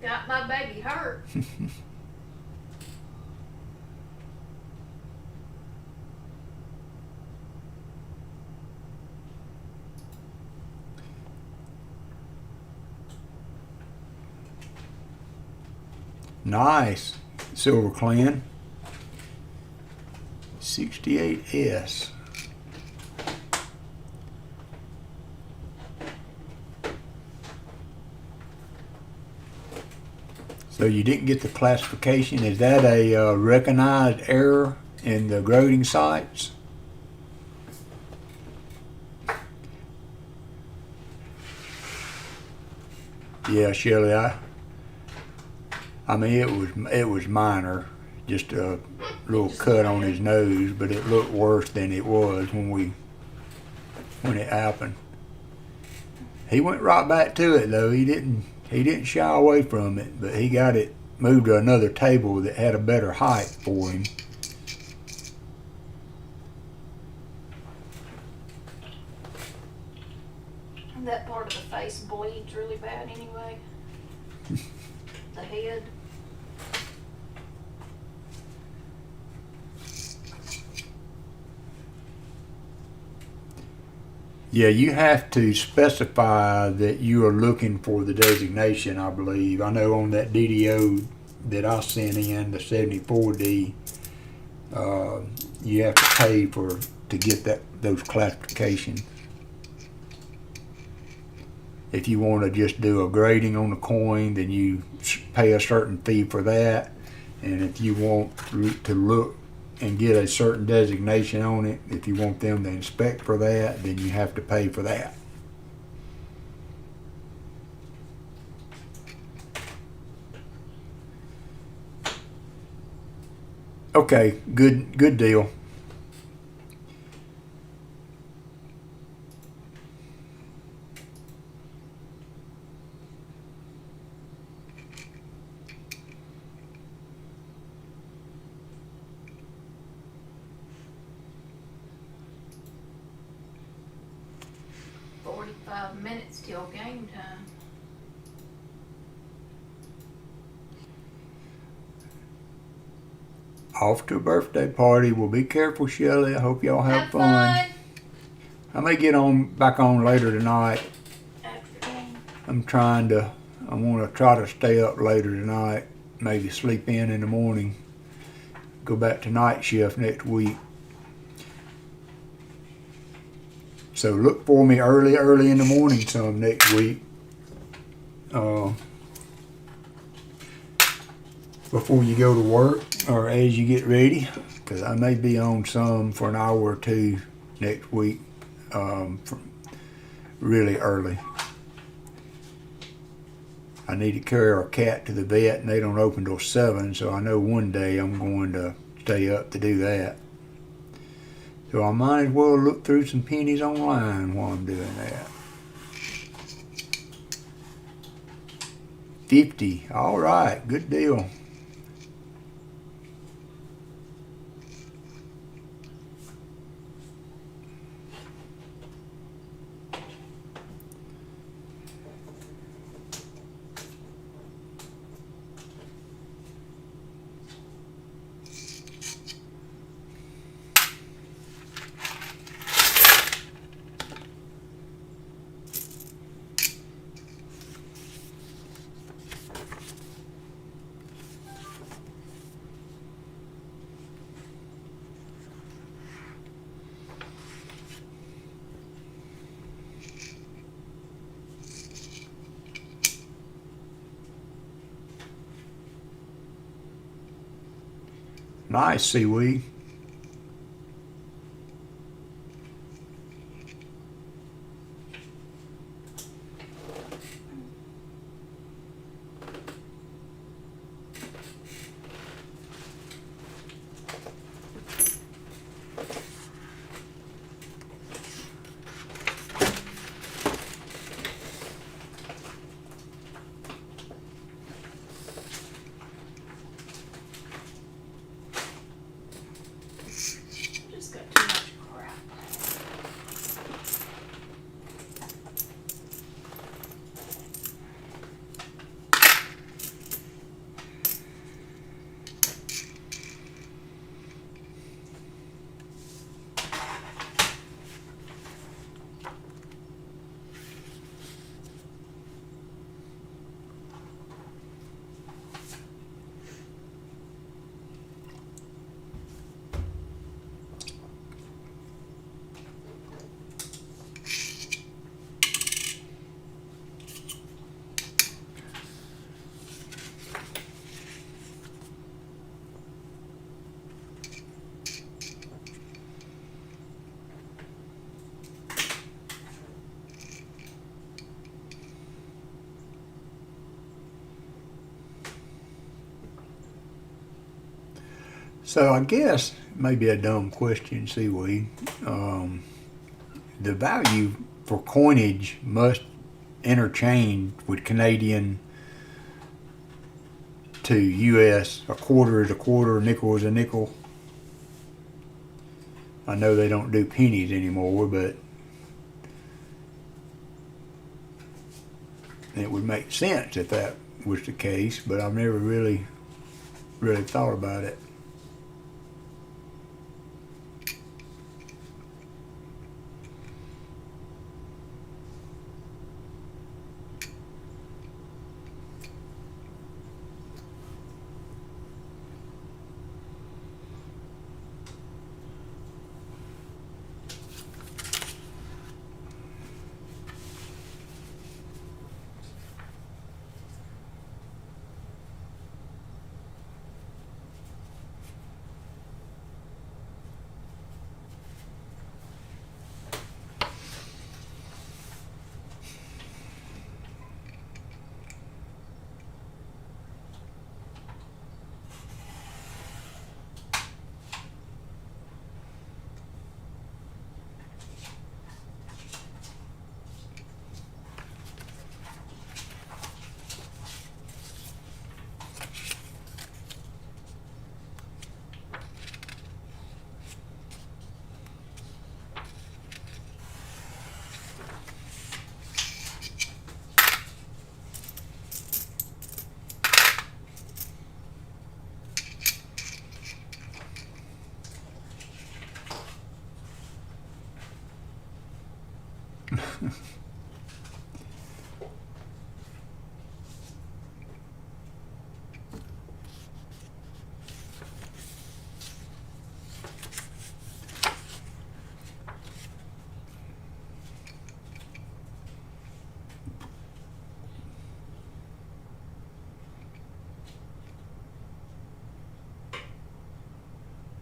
Got my baby hurt. Nice. Silver Clan. 68S. So you didn't get the classification. Is that a recognized error in the grading sites? Yeah, Shelley, I mean, it was minor, just a little cut on his nose, but it looked worse than it was when it happened. He went right back to it though. He didn't shy away from it, but he got it moved to another table that had a better height for him. That part of the face bleeds really bad anyway. The head. Yeah, you have to specify that you are looking for the designation, I believe. I know on that DDO that I sent in, the 74D, you have to pay to get those classifications. If you want to just do a grading on the coin, then you pay a certain fee for that. And if you want to look and get a certain designation on it, if you want them to inspect for that, then you have to pay for that. Okay, good deal. Minutes till game time. Off to a birthday party. Well, be careful, Shelley. I hope y'all have fun. I may get back on later tonight. After game. I want to try to stay up later tonight. Maybe sleep in the morning. Go back to night shift next week. So look for me early in the morning some next week. Before you go to work or as you get ready, because I may be on some for an hour or two next week, really early. I need to carry our cat to the vet and they don't open till 7, so I know one day I'm going to stay up to do that. So I might as well look through some pennies online while I'm doing that. 50. All right, good deal. Nice seaweed. Just got too much crap. So I guess maybe a dumb question, seaweed. The value for coinage must interchange with Canadian to U.S. A quarter is a quarter, a nickel is a nickel. I know they don't do pennies anymore, but it would make sense if that was the case, but I've never really thought about it.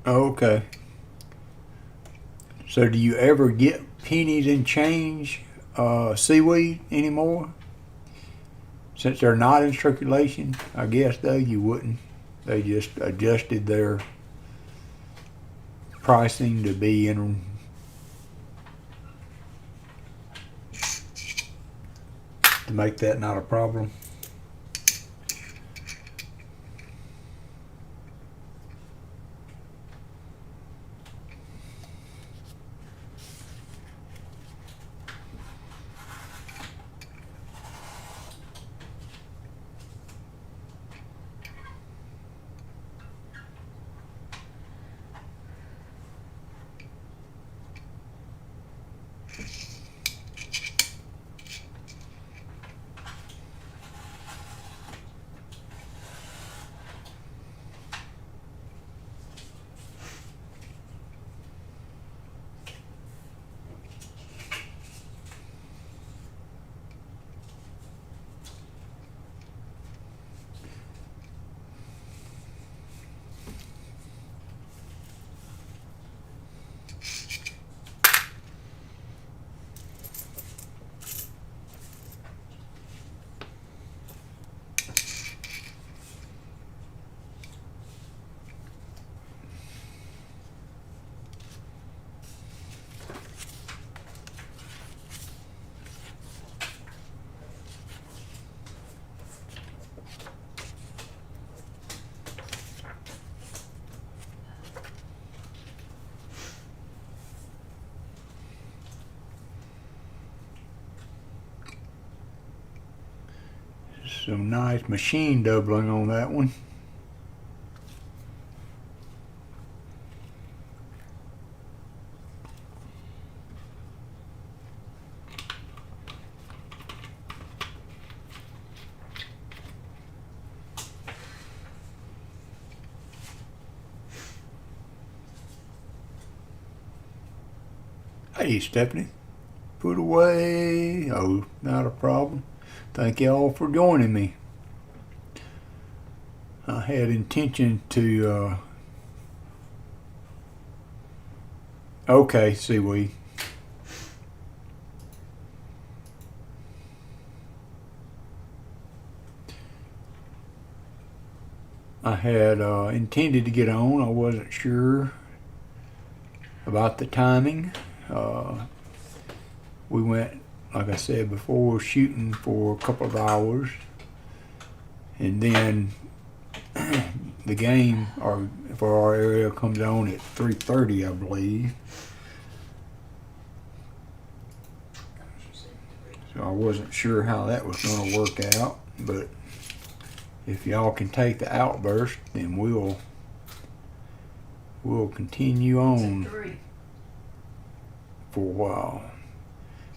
Oh, okay. So do you ever get pennies and change seaweed anymore? Since they're not in circulation, I guess though you wouldn't. They just adjusted their pricing to be in to make that not a problem. Some nice machine doubling on that one. Hey, Stephanie, put away. Oh, not a problem. Thank y'all for joining me. I had intention to, okay, seaweed. I had intended to get on. I wasn't sure about the timing. We went, like I said before, shooting for a couple of hours, and then the game for our area comes on at 3:30, I believe. So I wasn't sure how that was going to work out, but if y'all can take the outburst, then we'll continue on for a while.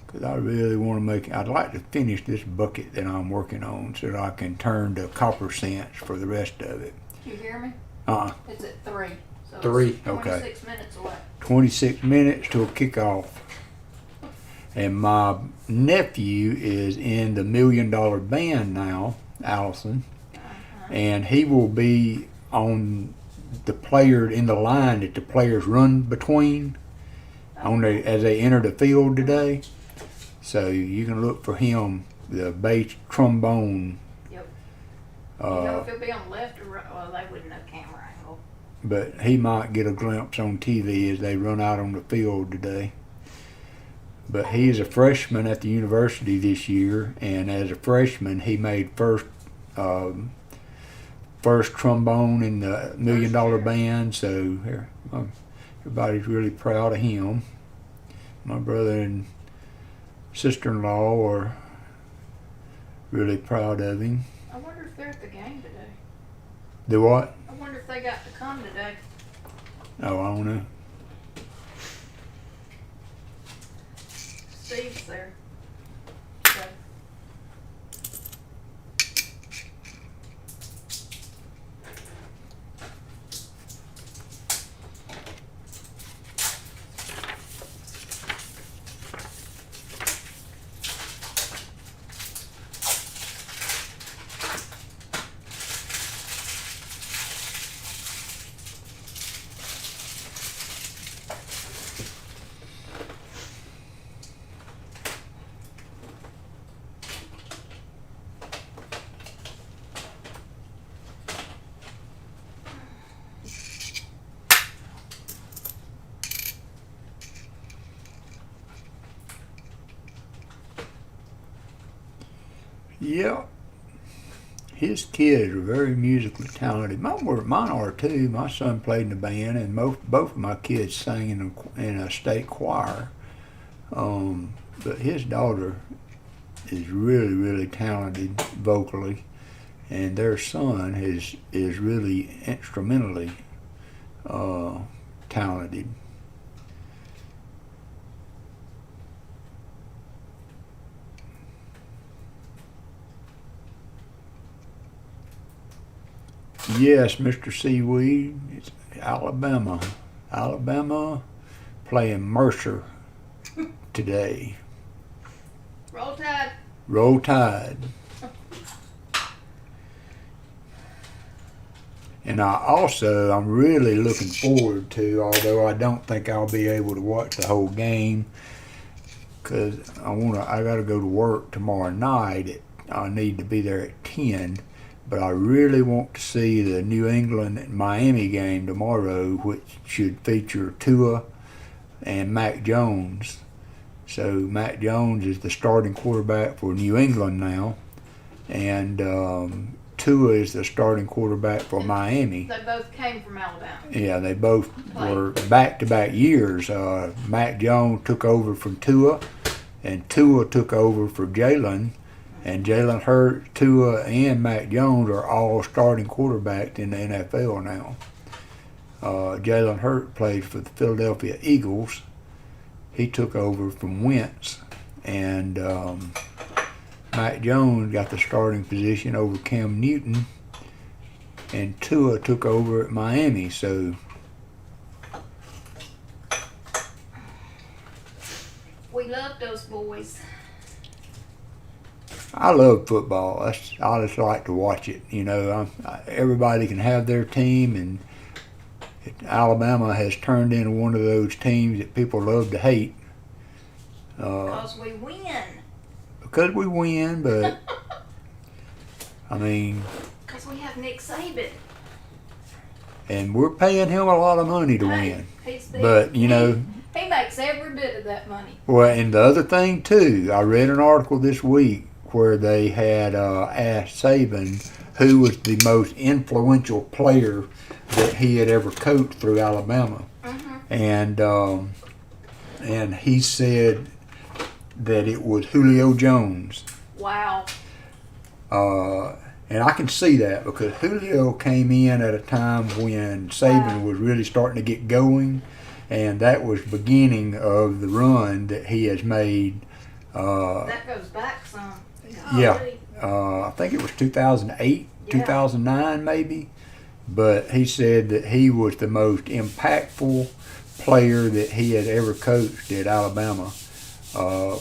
Because I really want to I'd like to finish this bucket that I'm working on so that I can turn to copper cents for the rest of it. You hear me? It's at 3. So 3, it's okay. 26 minutes away. 26 minutes till kickoff. And my nephew is in the $1 Million Band now, Allison. And he will be on in the line that the players run between as they enter the field today. So you can look for him, the bass trombone. Yep. You know if he'll be on left or right? Well, they wouldn't have camera angle. But he might get a glimpse on TV as they run out on the field today. But he is a freshman at the university this year, and as a freshman, he made first trombone in the $1 Million Band. So everybody's really proud of him. My brother and sister-in-law are really proud of him. I wonder if they're at the game today. Do what? I wonder if they got to come today. Oh, I don't know. Steve's there. So. Yeah, his kids are very musically talented. Mine are too. My son played in a band, and both of my kids sang in a state choir. But his daughter is really, really talented vocally, and their son is really instrumentally talented. Yes, Mr. Seaweed, it's Alabama. Alabama playing Mercer today. Roll Tide. Roll Tide. And I'm really looking forward to, although I don't think I'll be able to watch the whole game, because I got to go to work tomorrow night. I need to be there at 10. But I really want to see the New England and Miami game tomorrow, which should feature Tua and Mac Jones. So Mac Jones is the starting quarterback for New England now, and Tua is the starting quarterback for Miami. They both came from Alabama. Yeah, they both were back-to-back years. Mac Jones took over from Tua, and Tua took over for Jalen. And Jalen Hurts, Tua, and Mac Jones are all starting quarterbacks in the NFL now. Jalen Hurts plays for the Philadelphia Eagles. He took over from Wentz. And Mac Jones got the starting position over Cam Newton. And Tua took over at Miami. So We love those boys. I love football. I just like to watch it. You know, everybody can have their team, and Alabama has turned into one of those teams that people love to hate. Because we win. Because we win, but I mean. Because we have Nick Saban. And we're paying him a lot of money to win. But you know. He makes every bit of that money. Well, and the other thing too, I read an article this week where they had asked Saban who was the most influential player that he had ever coached through Alabama. Mm-hmm. And he said that it was Julio Jones. Wow. And I can see that because Julio came in at a time when Saban was really starting to get going, and that was the beginning of the run that he has made. That goes back some. Yeah, I think it was 2008, 2009 maybe. But he said that he was the most impactful player that he had ever coached at Alabama.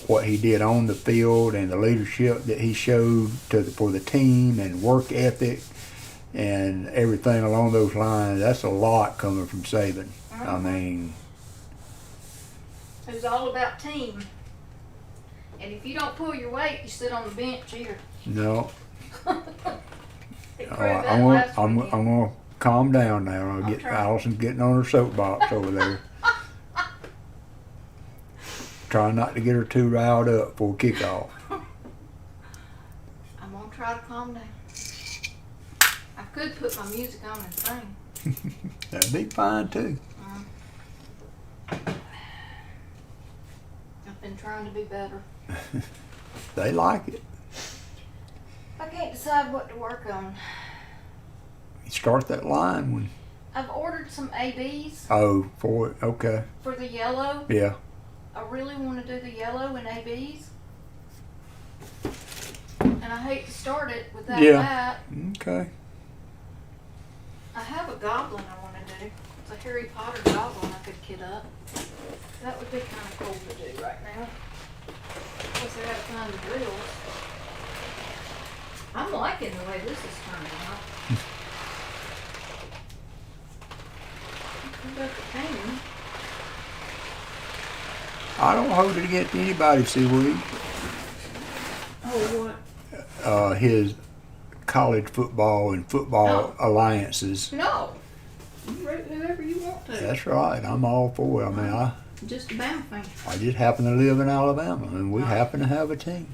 What he did on the field and the leadership that he showed for the team and work ethic and everything along those lines, that's a lot coming from Saban. I mean, it was all about team. And if you don't pull your weight, you sit on the bench here. No. I'm gonna calm down now. Allison's getting on her soapbox over there. Trying not to get her too riled up for kickoff. I'm gonna try to calm down. I could put my music on and sing. That'd be fine too. I've been trying to be better. They like it. I can't decide what to work on. You start that line when. I've ordered some ABs. Oh, for it. Okay. For the yellow. Yeah. I really want to do the yellow and ABs. And I hate to start it without that. Okay. I have a goblin I want to do. It's a Harry Potter goblin I could kit up. That would be kind of cool to do right now. Of course, I gotta find the drills. I'm liking the way this is turning out. What about the painting? I don't hold it against anybody, Seaweed. Oh, what? His college football and football alliances. No. You root whoever you want to. That's right. I'm all for it. I mean, Just a Bama fan. I just happen to live in Alabama, and we happen to have a team.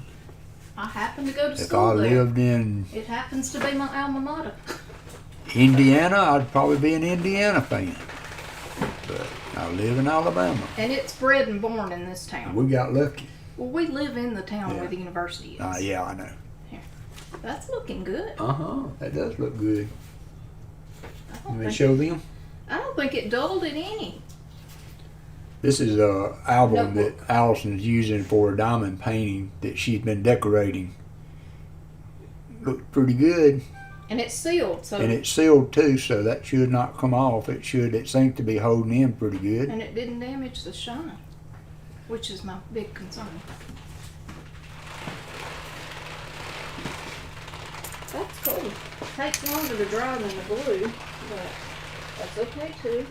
I happen to go to If school I there. lived in It happens to be my alma mater. Indiana, I'd probably be an Indiana fan. But I live in Alabama. And it's bred and born in this town. We got lucky. Well, we live in the town Yeah. where the university is. Yeah, I know. That's looking good. That does look good. I Let don't, me think, show them. I don't think it dulled it any. This is a album Notebook. that Allison's using for a diamond painting that she's been decorating. Looks pretty good. And it's sealed, so And it's sealed too, so that should not come off. It seems to be holding in pretty good. and it didn't damage the shine, which is my big concern. That's cool. Takes longer to dry than the glue, but that's okay too.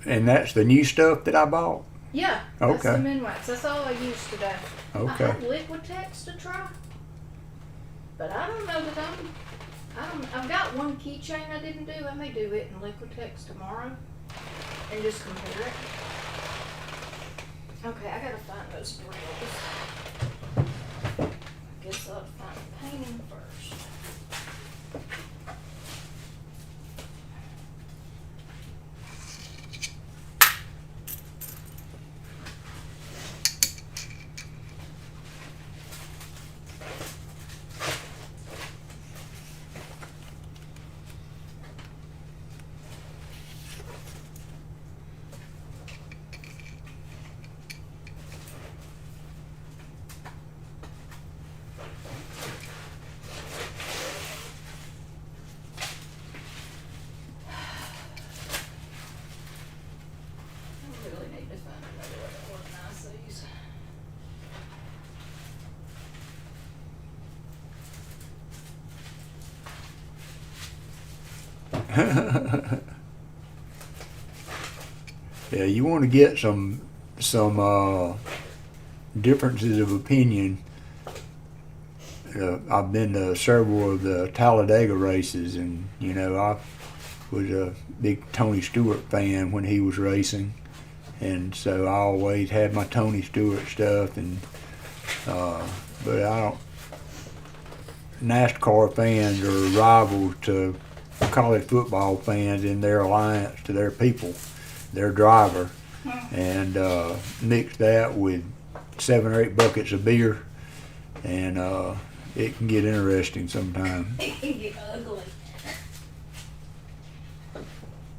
And that's the new stuff that I bought? Yeah, that's Okay. the Minwax. That's all I used today. I Okay. have Liquitex to try, but I don't know that I've got one keychain I didn't do. I may do it in Liquitex tomorrow and just compare it. Okay, I gotta find those drills. I guess I'll find the painting first. I really need to find another way to organize these. Yeah, you want to get some differences of opinion. I've been to several of the Talladega races, and I was a big Tony Stewart fan when he was racing, and so I always had my Tony Stewart stuff. And but I don't. NASCAR fans are rivals to college football fans in their alliance to their people, their driver, and mix that with 7 or 8 buckets of beer, and it can get interesting sometimes. It can get ugly.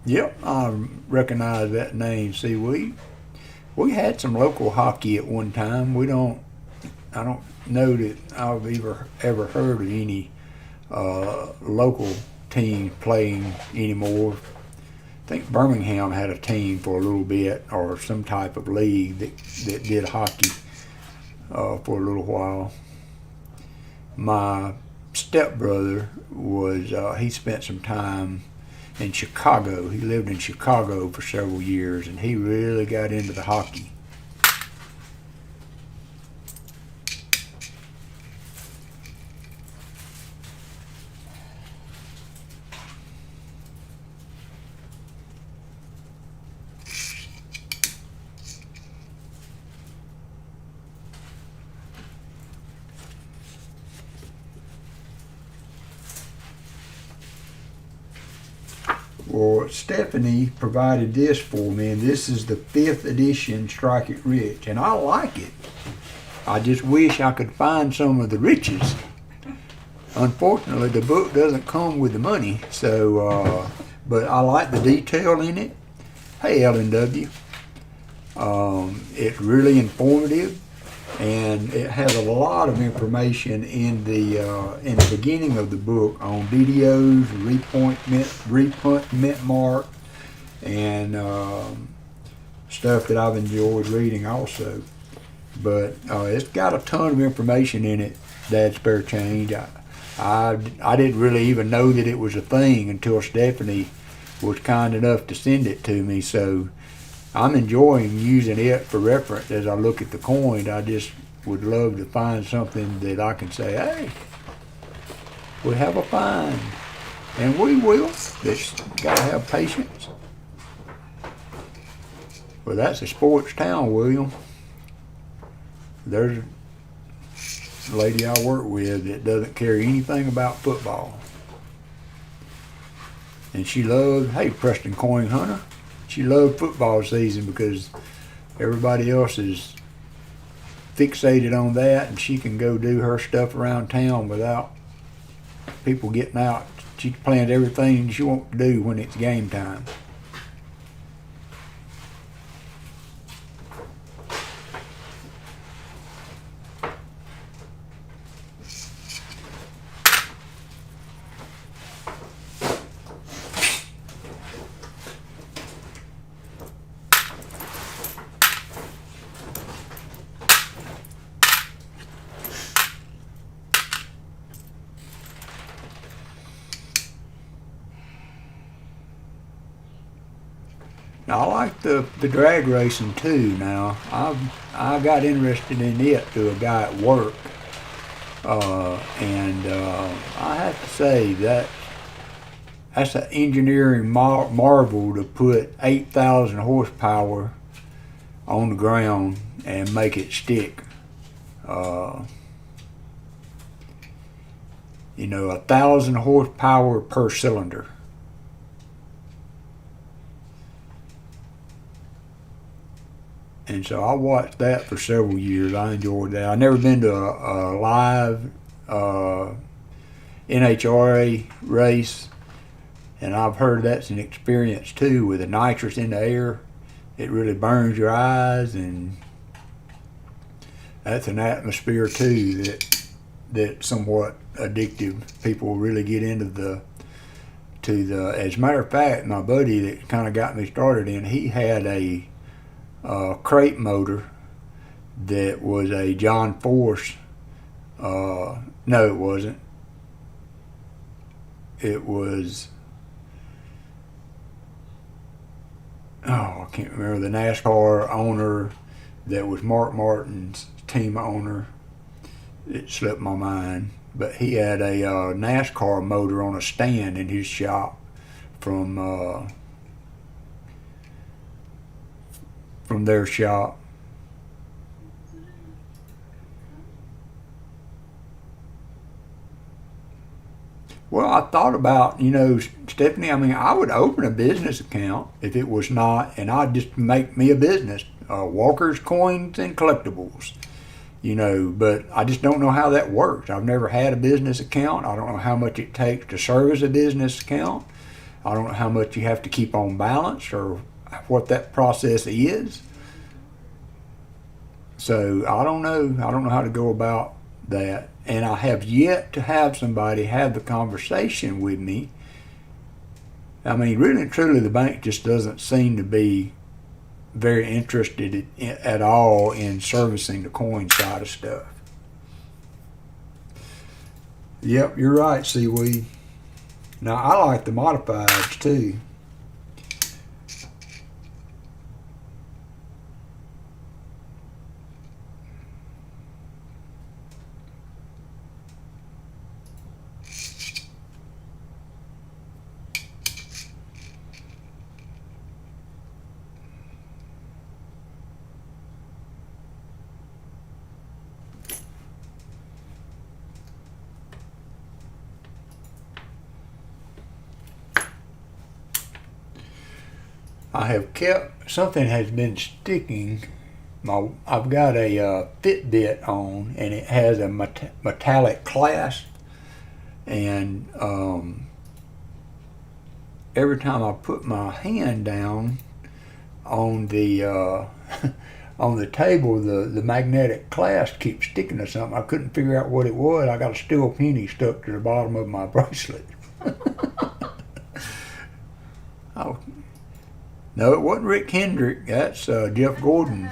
Yep, I recognize that name. See, we had some local hockey at one time. I don't know that I've ever heard of any local team playing anymore. I think Birmingham had a team for a little bit, or some type of league that did hockey for a little while. My stepbrother he spent some time in Chicago. He lived in Chicago for several years, and he really got into the hockey. Well, Stephanie provided this for me, and this is the 5th edition Strike It Rich, and I like it. I just wish I could find some of the riches. Unfortunately, the book doesn't come with the money, so but I like the detail in it. Hey, L&W. It's really informative, and it has a lot of information in the beginning of the book on videos, repuntment mark, and stuff that I've enjoyed reading also. But it's got a ton of information in it. Dad's Spare Change. I didn't really even know that it was a thing until Stephanie was kind enough to send it to me. So I'm enjoying using it for reference as I look at the coin. I just would love to find something that I can say, hey, we have a find. And we will. Just got to have patience. Well, that's a sports town, William. There's lady I work with that doesn't care anything about football. And she loved, hey, Preston Coin Hunter, she loved football season because everybody else is fixated on that, and she can go do her stuff around town without people getting out. She planned everything she wants to do when it's game time. Now, I like the drag racing too. Now I got interested in it through a guy at work, and I have to say that's an engineering marvel to put 8,000 horsepower on the ground and make it stick. 1,000 horsepower per cylinder. And so I watched that for several years. I enjoyed that. I've never been to a live NHRA race, and I've heard that's an experience too. With the nitrous in the air, it really burns your eyes, and that's an atmosphere too that's somewhat addictive. People really get into the. As a matter of fact, my buddy that kind of got me started in, he had a crate motor that was a John Force. No, it wasn't. It was, I can't remember the NASCAR owner that was Mark Martin's team owner. It slipped my mind, but he had a NASCAR motor on a stand in his shop from their shop. Well, I thought about, Stephanie, I would open a business account if it was not, and I'd just make me a business, Walker's Coins and Collectibles, but I just don't know how that works. I've never had a business account. I don't know how much it takes to service a business account. I don't know how much you have to keep on balance or what that process is. So I don't know how to go about that. And I have yet to have somebody have the conversation with me. Really and truly, the bank just doesn't seem to be very interested at all in servicing the coin side of stuff. Yep, you're right, Seaweed. Now, I like the modifieds too. I have kept, something has been sticking. I've got a Fitbit on, and it has a metallic clasp, and every time I put my hand down on the on the table, the magnetic clasp keeps sticking to something. I couldn't figure out what it was. I got a steel penny stuck to the bottom of my bracelet. Oh. No, it wasn't Rick Hendrick. That's Jeff Gordon's.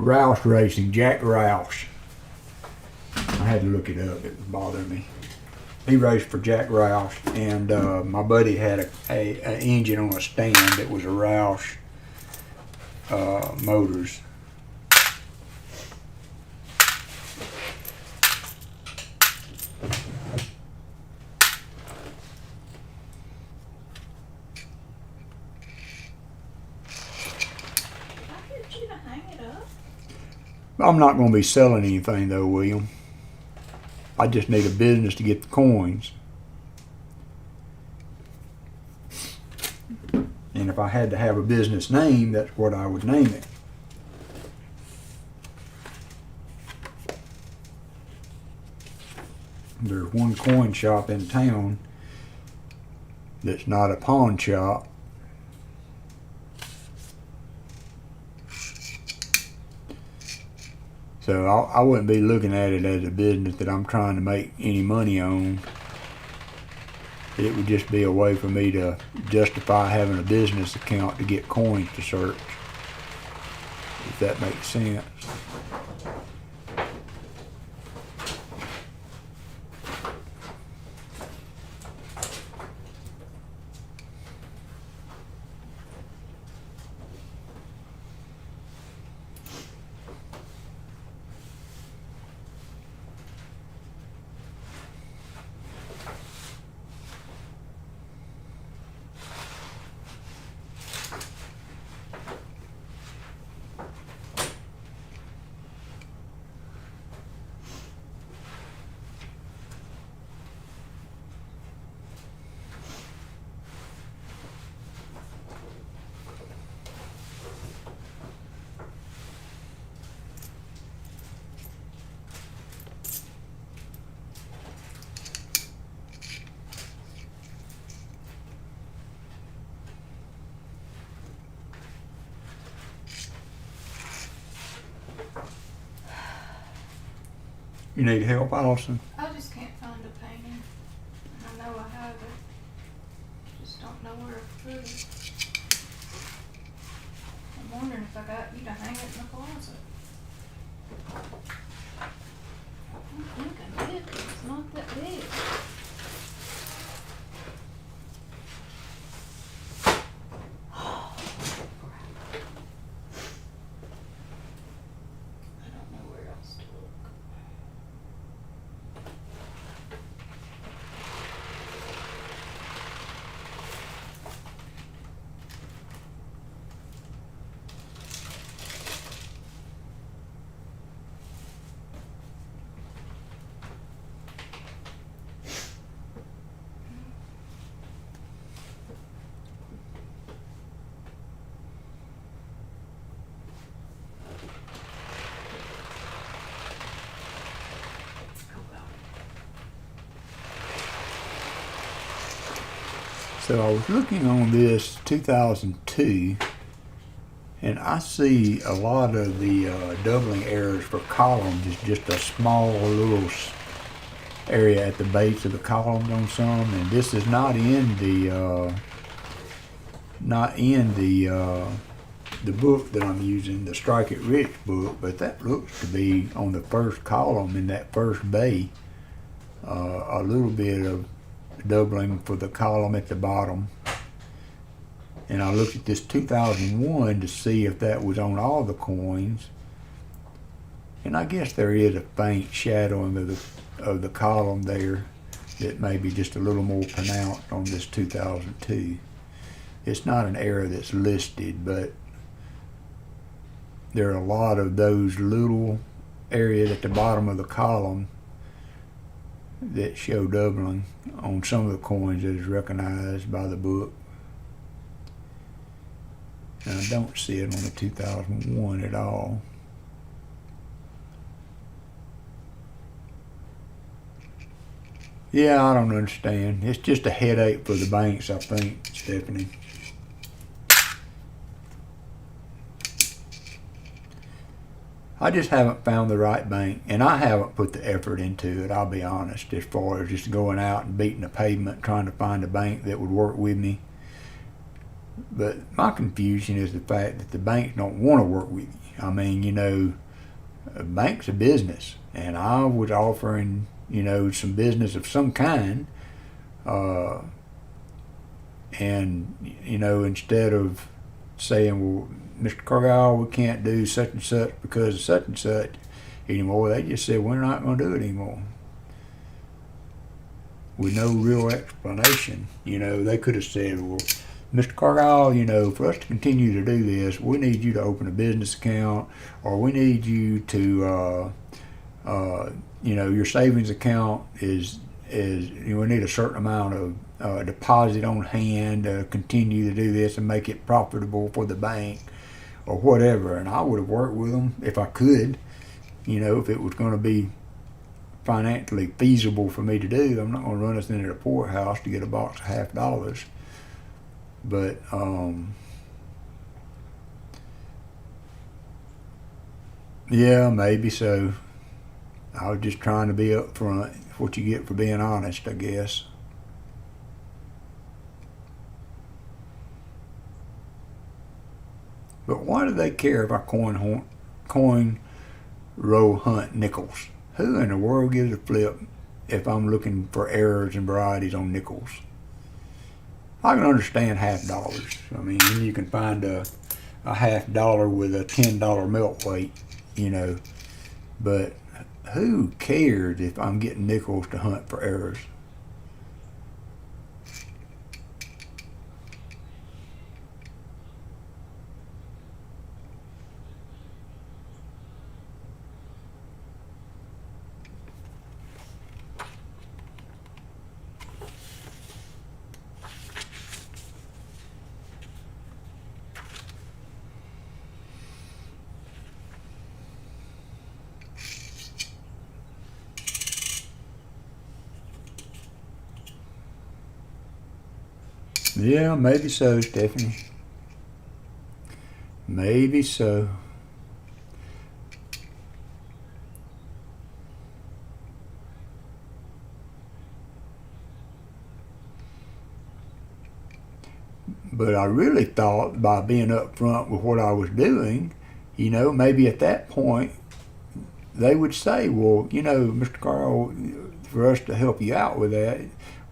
Rouse Racing, Jack Rouse. I had to look it up, it was bothering me. He raced for Jack Rouse, and my buddy had an engine on a stand that was a Rouse Motors. I'm not going to be selling anything though, William. I just need a business to get the coins. And if I had to have a business name, that's what I would name it. There's one coin shop in town that's not a pawn shop. So I wouldn't be looking at it as a business that I'm trying to make any money on. It would just be a way for me to justify having a business account to get coins to search, if that makes sense. You need help, Allison? I just can't find a painting. I know I have it. Just don't know where to put it. I'm wondering if I got you to hang it in the closet. I think I did, but it's not that big. I don't know where else to look. So I was looking on this 2002, and I see a lot of the doubling errors for columns is just a small little area at the base of the columns on some, and this is not in the the book that I'm using, the Strike It Rich book, but that looks to be on the first column in that first bay, a little bit of doubling for the column at the bottom. And I looked at this 2001 to see if that was on all the coins, and I guess there is a faint shadowing of the column there that may be just a little more pronounced on this 2002. It's not an error that's listed, but there are a lot of those little areas at the bottom of the column that show doubling on some of the coins that is recognized by the book. And I don't see it on the 2001 at all. Yeah, I don't understand. It's just a headache for the banks, I think, Stephanie. I just haven't found the right bank, and I haven't put the effort into it, I'll be honest, as far as just going out and beating the pavement trying to find a bank that would work with me. But my confusion is the fact that the banks don't want to work with you. I mean, a bank's a business, and I was offering, some business of some kind, uh, and instead of saying, well, Mr. Cargyle, we can't do such and such because of such and such anymore, they just said we're not going to do it anymore. With no real explanation, they could have said, well, Mr. Cargyle, for us to continue to do this, we need you to open a business account, or we need you to, your savings account is we need a certain amount of deposit on hand to continue to do this and make it profitable for the bank, or whatever. And I would have worked with them if I could, if it was going to be financially feasible for me to do. I'm not going to run us into the poorhouse to get a box of $50. But yeah, maybe so. I was just trying to be upfront. What you get for being honest, I guess. But why do they care if I coin row hunt nickels? Who in the world gives a flip if I'm looking for errors and varieties on nickels? I can understand $half. I mean, you can find a $half with a $10 melt weight, But who cares if I'm getting nickels to hunt for errors? Yeah, maybe so, Stephanie. Maybe so. But I really thought by being upfront with what I was doing, maybe at that point they would say, well, Mr. Carl, for us to help you out with that,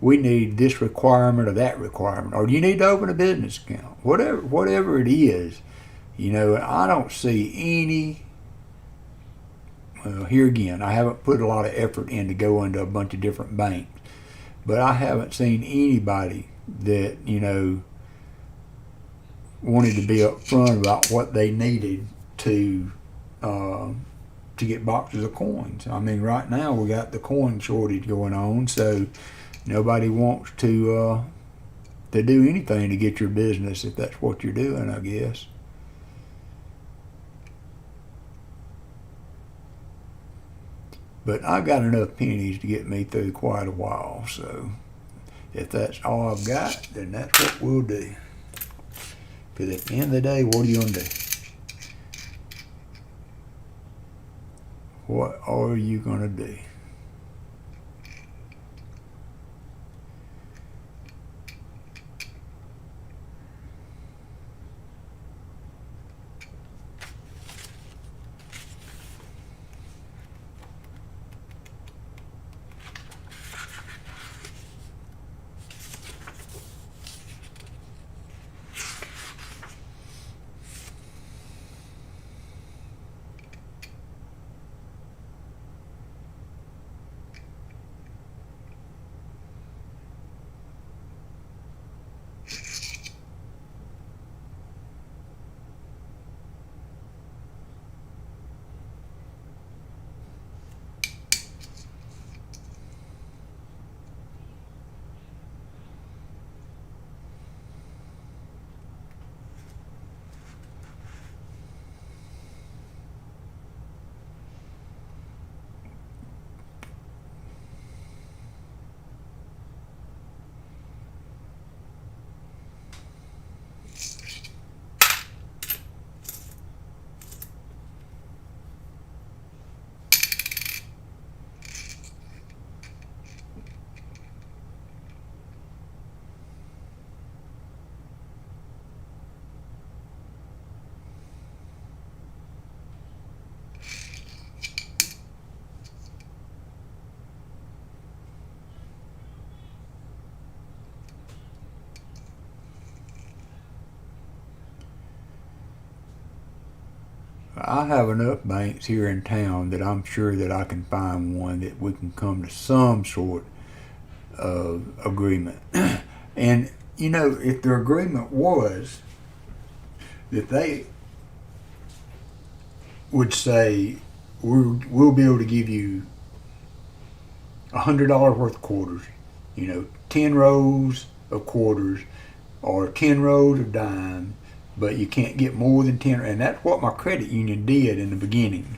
we need this requirement or that requirement, or you need to open a business account, whatever it is. I don't see any. Well, here again, I haven't put a lot of effort into going to a bunch of different banks, but I haven't seen anybody that wanted to be upfront about what they needed to get boxes of coins. I mean, right now we got the coin shortage going on, so nobody wants to do anything to get your business if that's what you're doing, I guess. But I got enough pennies to get me through quite a while, so if that's all I've got, then that's what we'll do. Because at the end of the day, what are you going to do? What are you going to do? I have enough banks here in town that I'm sure that I can find one that we can come to some sort of agreement. And you know, if the agreement was that they would say we'll be able to give you $100 worth of quarters, you know, 10 rows of quarters or 10 rows of dimes, but you can't get more than 10. And that's what my credit union did in the beginning.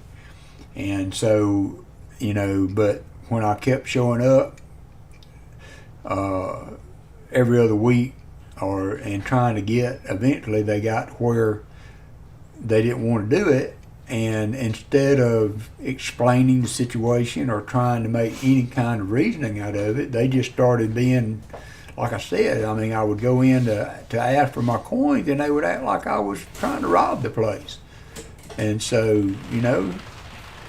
And so, you know, but when I kept showing up every other week and trying to get, eventually they got where they didn't want to do it. And instead of explaining the situation or trying to make any kind of reasoning out of it, they just started being, like I said, I mean, I would go in to ask for my coins and they would act like I was trying to rob the place. And so, you know,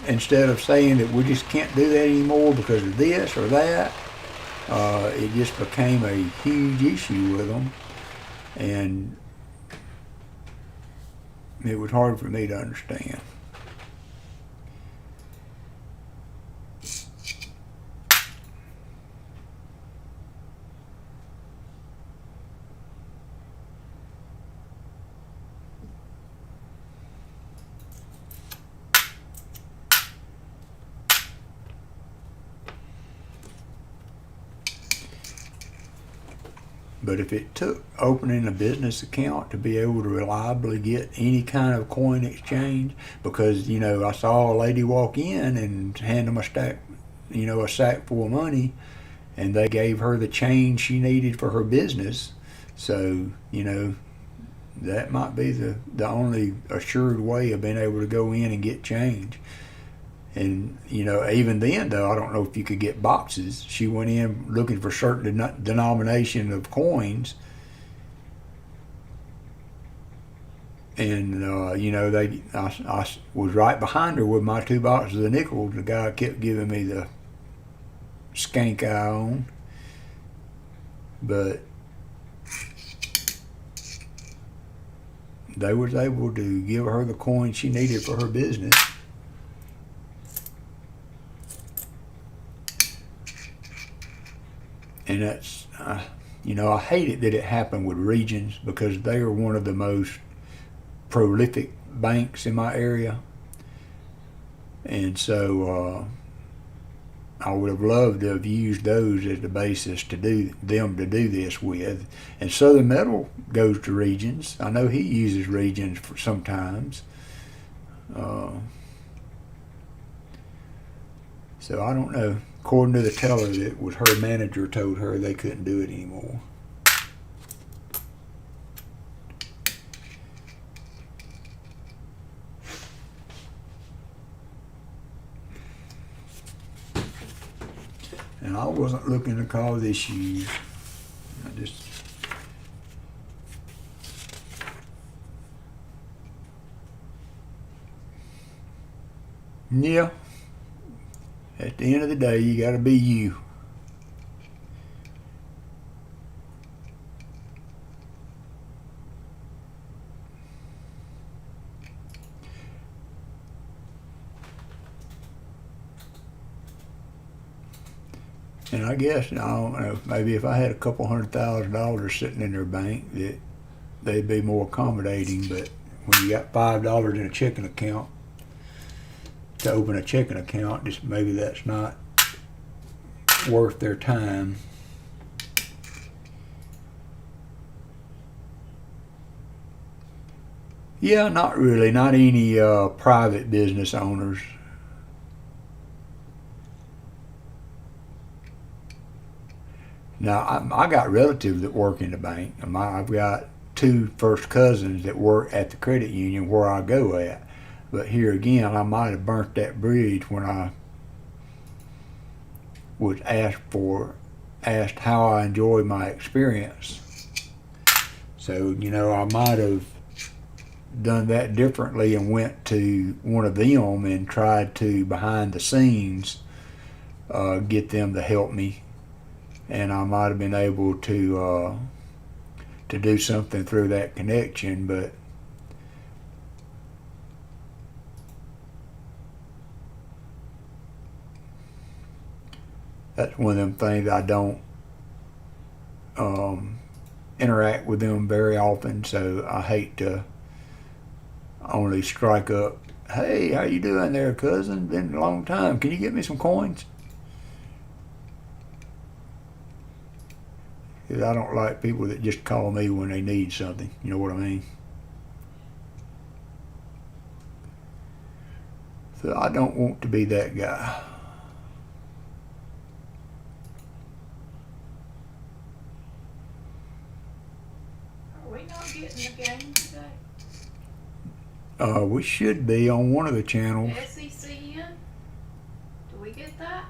instead of saying that we just can't do that anymore because of this or that, it just became a huge issue with them. And it was hard for me to understand. But if it took opening a business account to be able to reliably get any kind of coin exchange, because, you know, I saw a lady walk in and hand them a stack, you know, a sack full of money, and they gave her the change she needed for her business. So, you know, that might be the only assured way of being able to go in and get change. And, you know, even then, though, I don't know if you could get boxes. She went in looking for certain denomination of coins. And, you know, I was right behind her with my 2 boxes of nickels. The guy kept giving me the skank eye on. But they was able to give her the coin she needed for her business. And that's, you know, I hate it that it happened with Regions because they are one of the most prolific banks in my area. And so I would have loved to have used those as the basis to do this with. And Southern Metal goes to Regions. I know he uses Regions for sometimes. So I don't know. According to the teller, that was her manager told her they couldn't do it anymore. And I wasn't looking to cause issues. I just yeah. At the end of the day, you got to be you. And I guess, I don't know, maybe if I had a couple $100,000 sitting in their bank, that they'd be more accommodating. But when you got $5 in a checking account, to open a checking account, just maybe that's not worth their time. Yeah, not really. Not any private business owners. Now, I got relatives that work in the bank. I've got 2 first cousins that work at the credit union where I go at. But here again, I might have burnt that bridge when I was asked how I enjoyed my experience. So, you know, I might have done that differently and went to one of them and tried to, behind the scenes, get them to help me. And I might have been able to do something through that connection, but that's one of them things I don't interact with them very often, so I hate to only strike up, hey, how you doing there, cousin? Been a long time. Can you get me some coins? 'Cause I don't like people that just call me when they need something. You know what I mean? So I don't want to be that guy. Are we not getting the game today? We should be on one of the channels. SECN? Do we get that?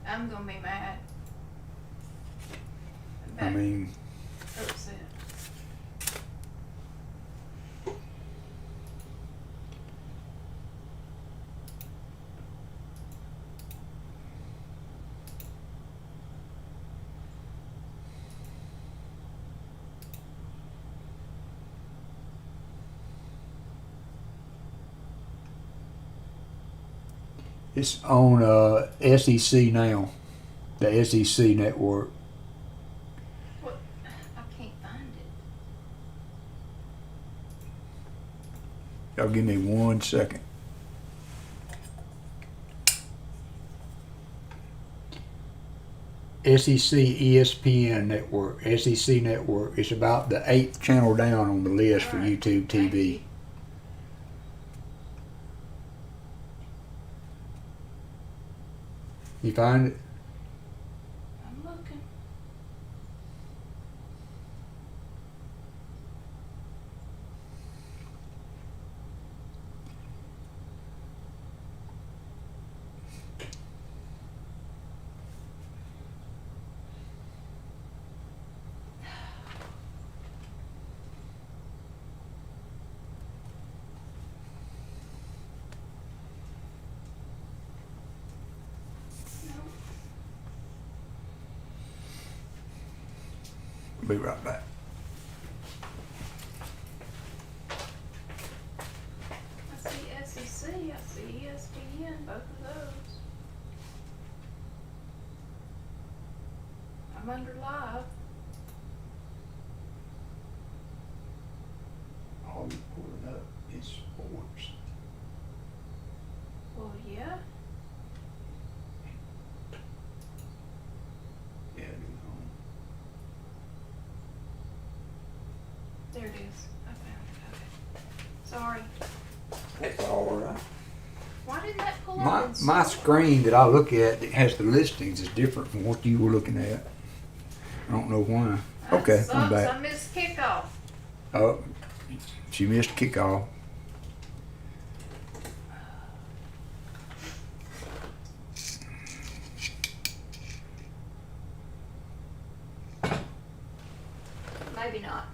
I'm gonna be mad. I mean, Upset. it's on SEC now, the SEC network. What? I can't find it. Y'all give me 1 second. SEC ESPN network, SEC network. It's about the 8th channel down on the list for Alright, YouTube thank TV. you. You find it? I'm looking. Be right back. I see SEC, I see ESPN, both of those. I'm under live. All you pulling up is sports. Well, yeah. Yeah, There it is. I found it. Okay. Sorry. that's all right. Why didn't that pull up? My in my store? screen that I look at that has the listings is different from what you were looking at. I don't know why. That Okay, sucks. I'm back. I missed kickoff. Oh, she missed kickoff. Maybe not.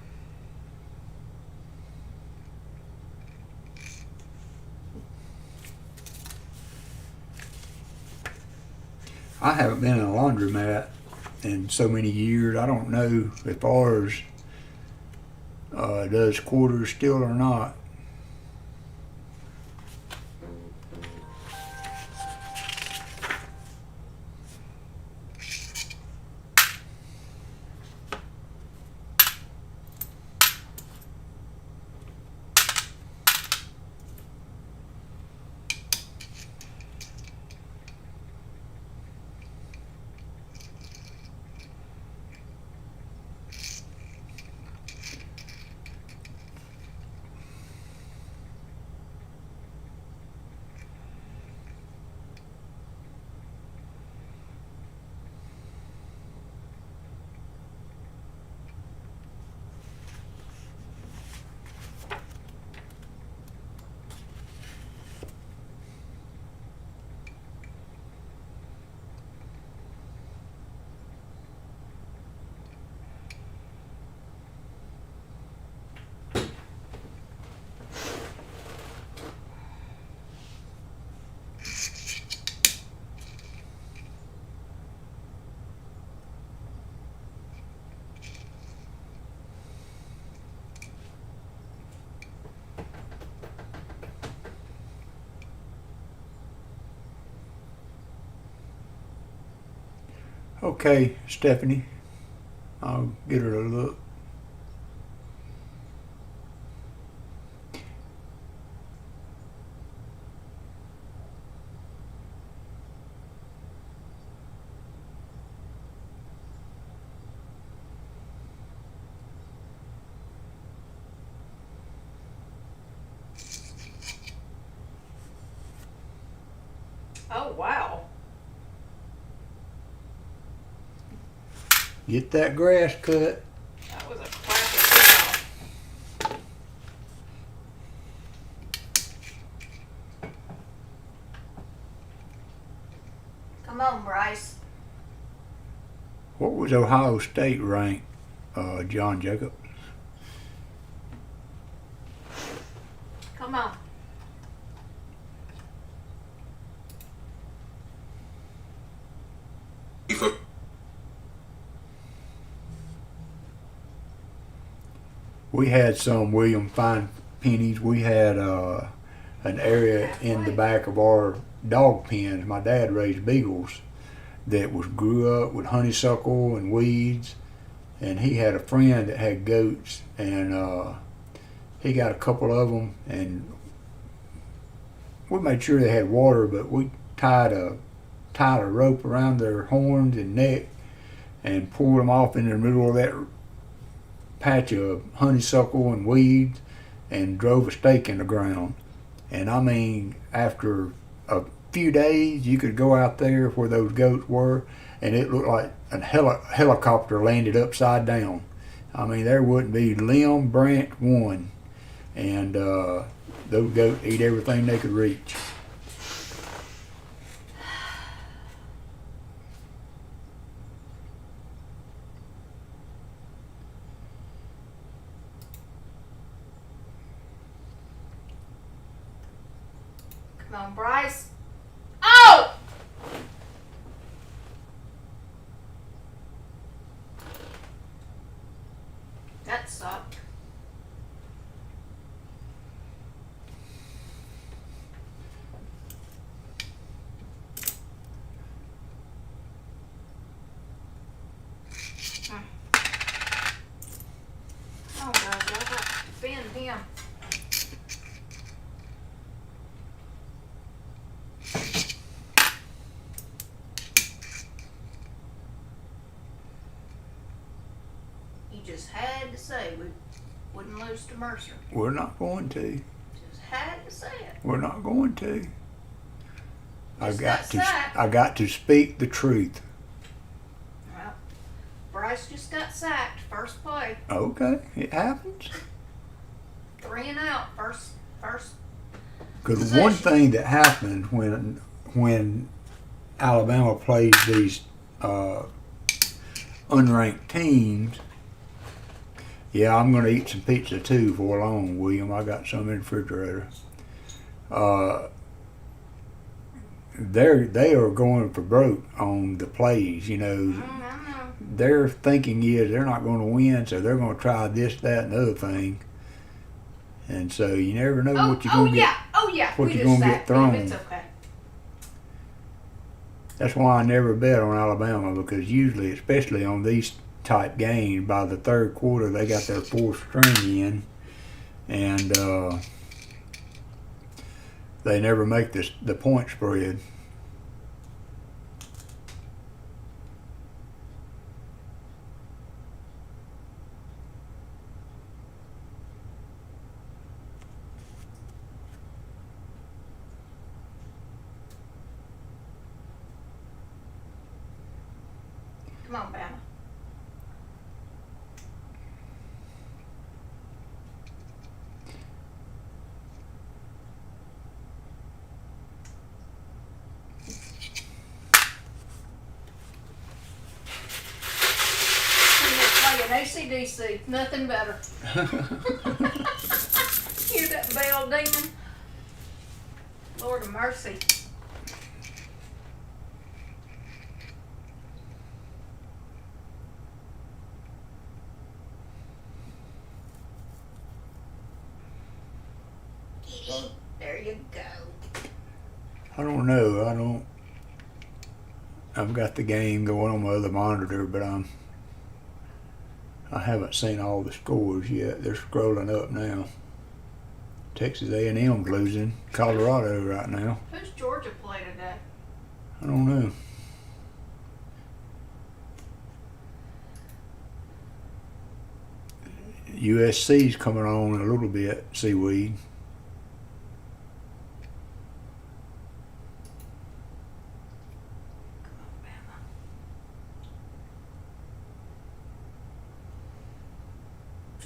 I haven't been in a laundromat in so many years. I don't know as far as does quarters still or not. Okay, Stephanie, I'll get her a look. Oh, wow. Get that grass cut. That was a classic job. Come on, Bryce. What was Ohio State ranked, John Jacob? Come on. We had some William Fine pennies. We had an area in the back of our dog pens. My dad raised beagles that grew up with honeysuckle and weeds, and he had a friend that had goats, and he got a couple of them, and we made sure they had water, but we tied a rope around their horns and neck and pulled them off in the middle of that patch of honeysuckle and weeds and drove a stake in the ground. And I mean, after a few days, you could go out there where those goats were, and it looked like a helicopter landed upside down. I mean, there wouldn't be limb, branch, one. And those goats eat everything they could reach. Come on, Bryce. Oh! That sucked. Oh, God, y'all got to defend him. You just had to say we wouldn't lose to Mercer. We're not going to. Just had to say it. We're not going to. Just got sacked. I got to speak the truth. Well, Bryce just got sacked. First play. Okay, it happens. 3 and out. First. Because one thing that happened when Alabama plays these unranked teams, yeah, I'm going to eat some pizza too for long, William. I got some in the refrigerator. They are going for broke on the plays, you know. Their thinking is they're not going to win, so they're going to try this, that, and the other thing. And so you never know what you're going to get. What you're going to get thrown. It's okay. That's why I never bet on Alabama, because usually, especially on these type games, by the third quarter they got their fourth string in, and they never make the point spread. Come on, Bama. ACDC, nothing better. Hear that bell dinging? Lord of mercy. There you go. I don't know. I've got the game going on my other monitor, but I haven't seen all the scores yet. They're scrolling up now. Texas A&M's losing Colorado right now. Who's Georgia play today? I don't know. USC's coming on a little bit, Seaweed.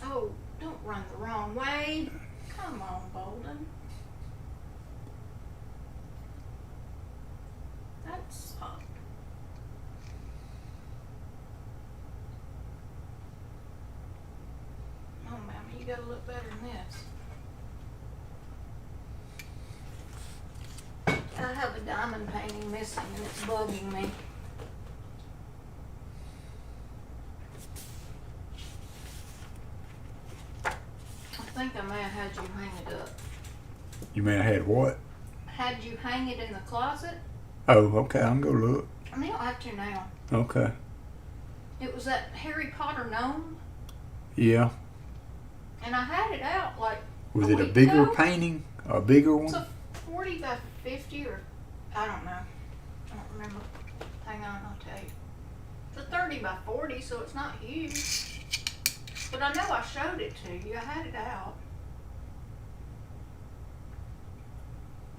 Oh, don't run the wrong way. Come on, Bolden. That sucked. Oh, Mammy, you gotta look better than this. I have a diamond painting missing and it's bugging me. I think I may have had you hang it up. You may have had what? Had you hang it in the closet? Oh, okay. I'm gonna go look. I mean, you don't have to now. Okay. It was that Harry Potter gnome, Yeah. and I had it out like Was a it a week bigger ago. painting? A bigger It's one? a 40 by 50 or, I don't know. I don't remember. Hang on, I'll tell you. It's a 30 by 40, so it's not huge. But I know I showed it to you. I had it out.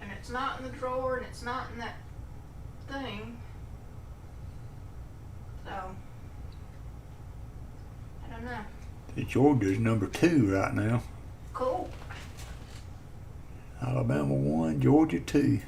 And it's not in the drawer, and it's not in that thing. So, I don't know. Georgia's number 2 right now. Cool. Alabama 1, Georgia 2.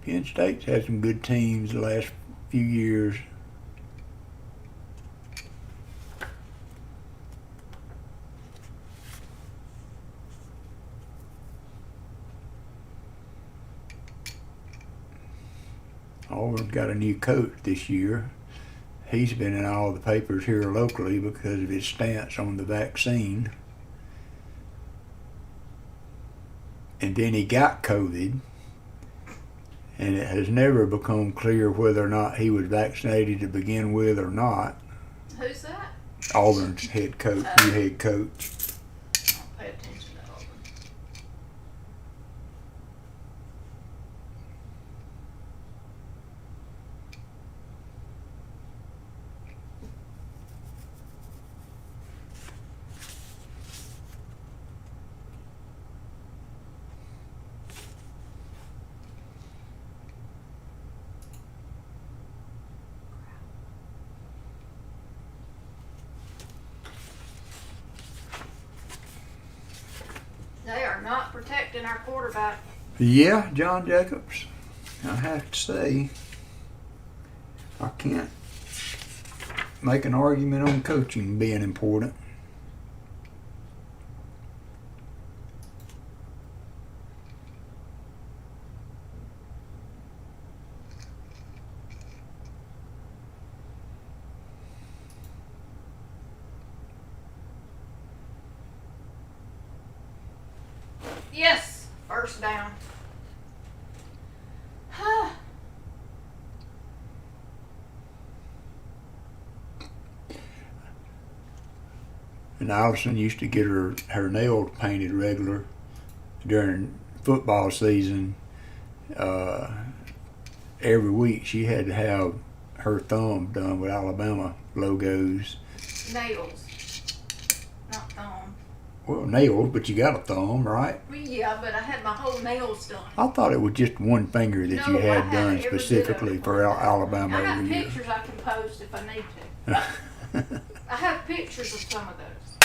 Penn State's had some good teams the last few years. Auburn's got a new coach this year. He's been in all the papers here locally because of his stance on the vaccine. And then he got COVID. And it has never become clear whether or not he was vaccinated to begin with or not. Who's that? Auburn's head coach, new head coach. I'll pay attention to Auburn. They are not protecting our quarterback. Yeah, John Jacobs. I have to say, I can't make an argument on coaching being important. Yes, first down. And Allison used to get her nails painted regular during football season. Every week she had to have her thumb done with Alabama logos. Nails, not thumb. Well, nails, but you got a thumb, right? Well, yeah, but I had my whole nails done. I thought it was just one finger that No, you I had had done every bit of specifically it for one time. Alabama I got every year. pictures I can post if I need to. I have pictures of some of those.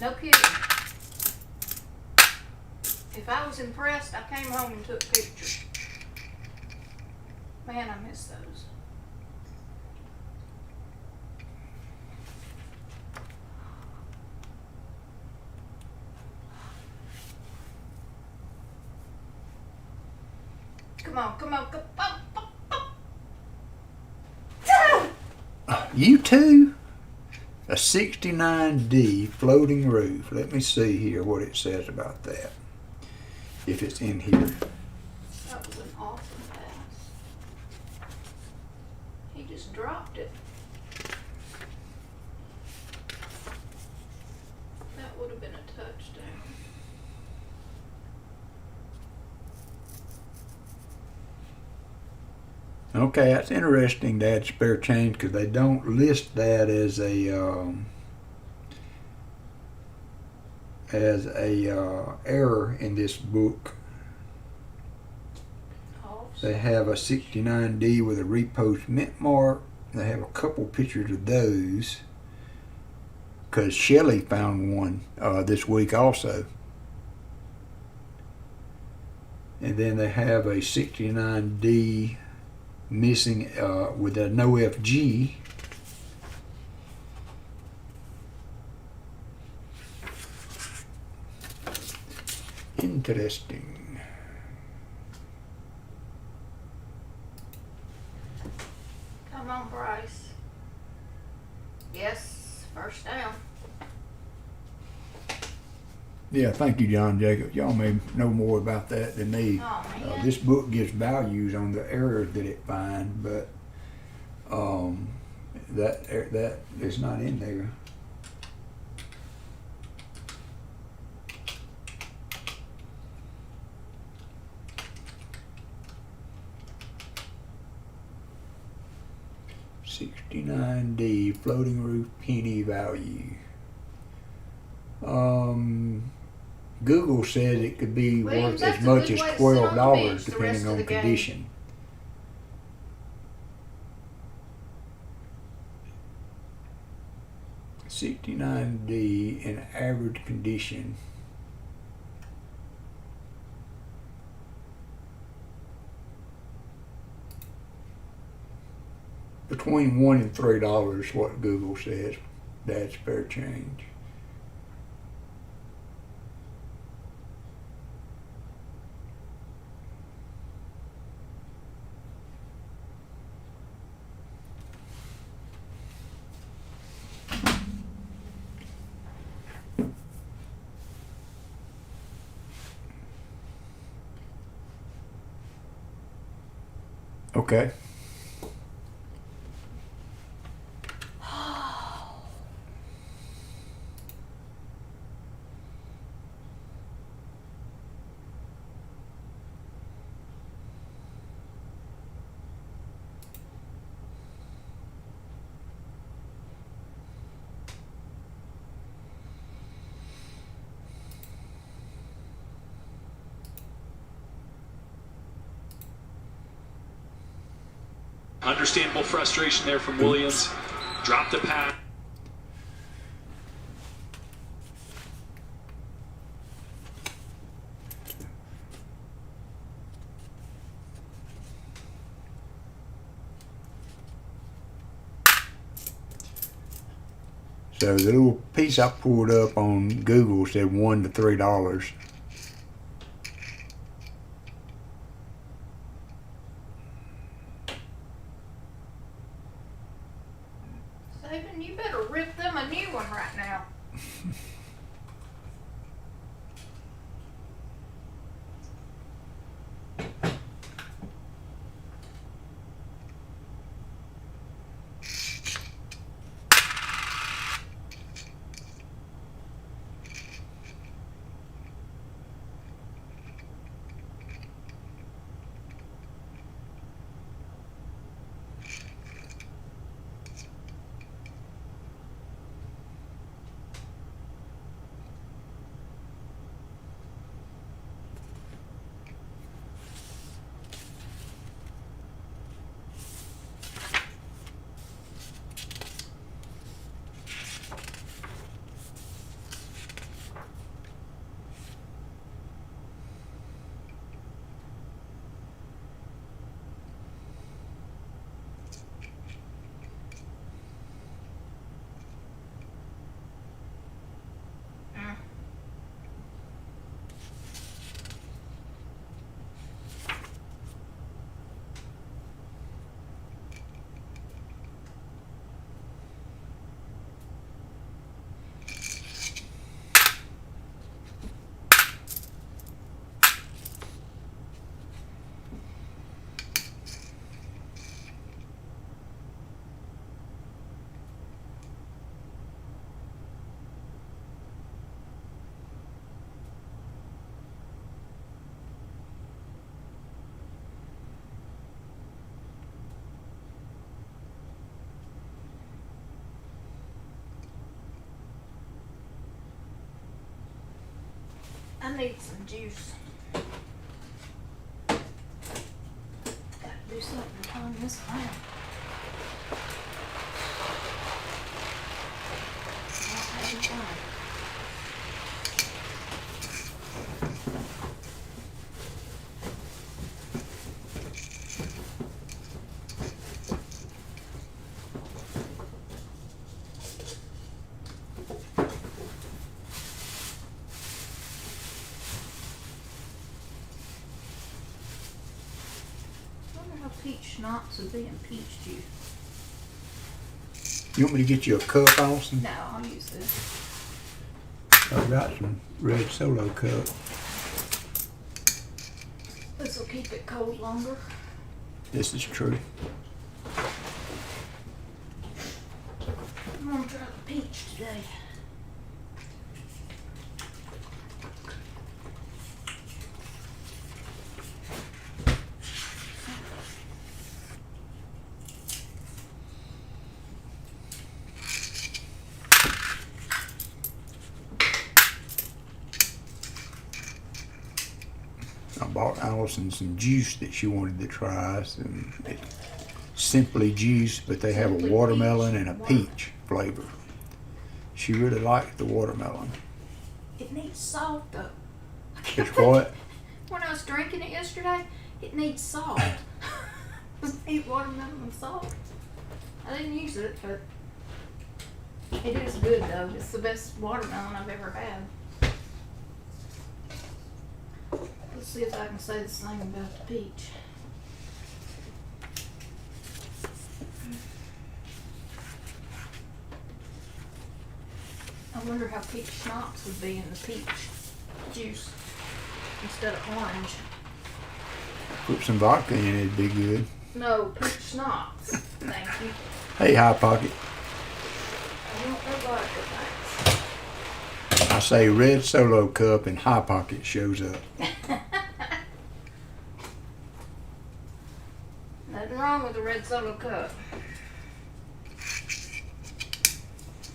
No kidding. If I was impressed, I came home and took pictures. Man, I miss those. Come on, come on, come on. You too? A 69D floating roof. Let me see here what it says about that. If it's in here. That was an awesome pass. He just dropped it. That would have been a touchdown. Okay, that's interesting to add spare change because they don't list that as a error in this book. They have a 69D with a repost mint mark. They have a couple pictures of those because Shelley found one this week also. And then they have a 69D missing with a no FG. Interesting. Come on, Bryce. Yes, first down. Yeah, thank you, John Jacob. Y'all may know more about that than me. Oh, man. This book gives values on the errors that it finds, but that is not in there. $69D floating roof penny value. Google says it could be Williams, worth that's as a much good as way to sit on the $12 bench the depending rest of on the game. condition. $69D in average condition. Between $1 and $3, what Google says. That's fair change. Okay. Understandable frustration there from Williams. Dropped the pass. So the little piece I pulled up on Google said $1 to $3. Saban, you better rip them a new one right now. I need some juice. Gotta do something to turn this around. Not having fun. Peach schnapps would be in peach juice. You want me to get you a cup, Austin? No, I'll use this. I've got some red Solo cup. This will keep it cold longer. This is true. I'm gonna try the peach today. I bought Allison some juice that she wanted to try. It's simply juice, but they have a Simply watermelon peach. and a peach flavor. She really liked the watermelon. It needs salt though. It's what? When I was drinking it yesterday, it needs salt. It needs watermelon and salt. I didn't use it, but it is good though. It's the best watermelon I've ever had. Let's see if I can say the same about the peach. I wonder how peach schnapps would be in the peach juice instead of orange. Put some vodka in it, it'd be good. No, peach schnapps. Thank you. Hey, High Pocket. I want no vodka, thanks. I say red Solo cup and High Pocket shows up. Nothing wrong with a red Solo cup.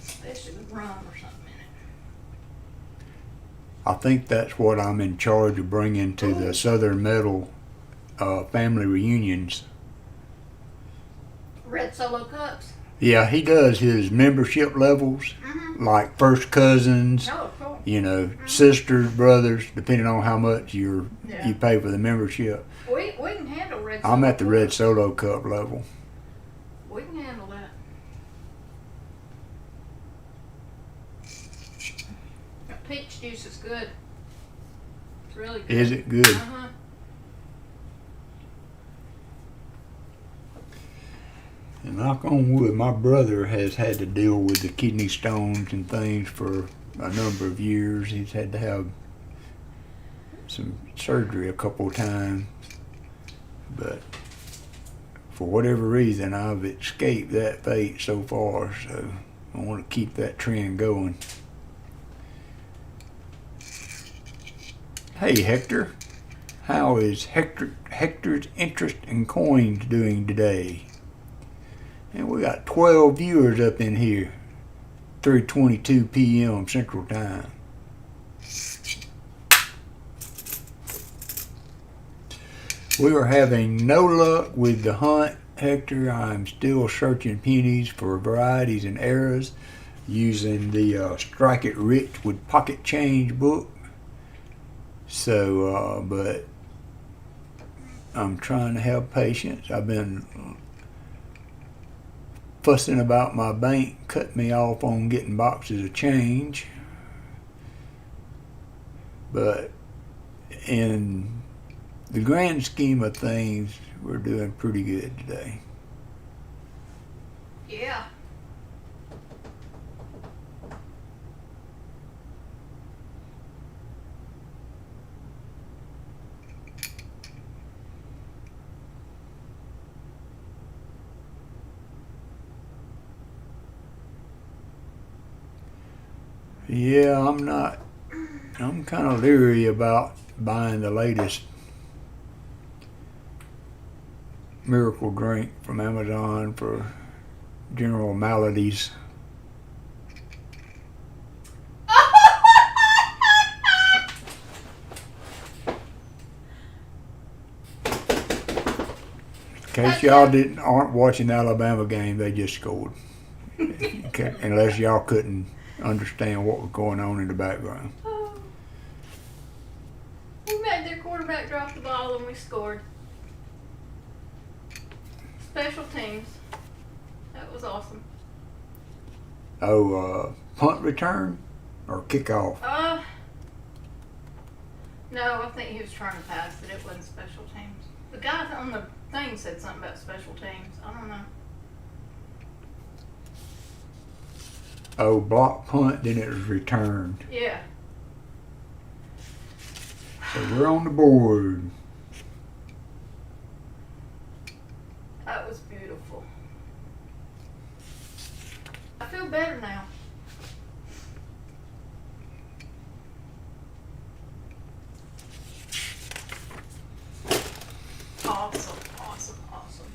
Especially with rum or something in it. I think that's what I'm in charge of bringing to the Southern Metal family reunions. Red Solo cups? Yeah, he does his membership levels, like first cousins, Oh, cool. you know, sisters, brothers, depending on how much you Yeah. pay for the membership. We can handle red Solo I'm at the red cups. Solo cup level. We can handle that. That peach juice is good. It's really good. Is it good? Uh-huh. And knock on wood, my brother has had to deal with the kidney stones and things for a number of years. He's had to have some surgery a couple of times. But for whatever reason, I've escaped that fate so far, so I want to keep that trend going. Hey, Hector. How is Hector's interest in coins doing today? And we got 12 viewers up in here, 3:22 p.m. Central Time. We are having no luck with the hunt, Hector. I'm still searching pennies for varieties and eras using the Strike It Rich with Pocket Change book. So, but I'm trying to have patience. I've been fussing about my bank cut me off on getting boxes of change, but in the grand scheme of things, we're doing pretty good today. Yeah. Yeah, I'm kind of leery about buying the latest miracle drink from Amazon for general maladies. case y'all aren't watching the Alabama game, they just scored. Okay, unless y'all couldn't understand what was going on in the background. Oh. We made their quarterback drop the ball and we scored. Special teams. That was awesome. Oh, punt return or kickoff? No, I think he was trying to pass it. It wasn't special teams. The guy on the thing said something about special teams. I don't know. Oh, block punt, then it was returned. Yeah. So we're on the board. That was beautiful. I feel better now. Awesome, awesome, awesome.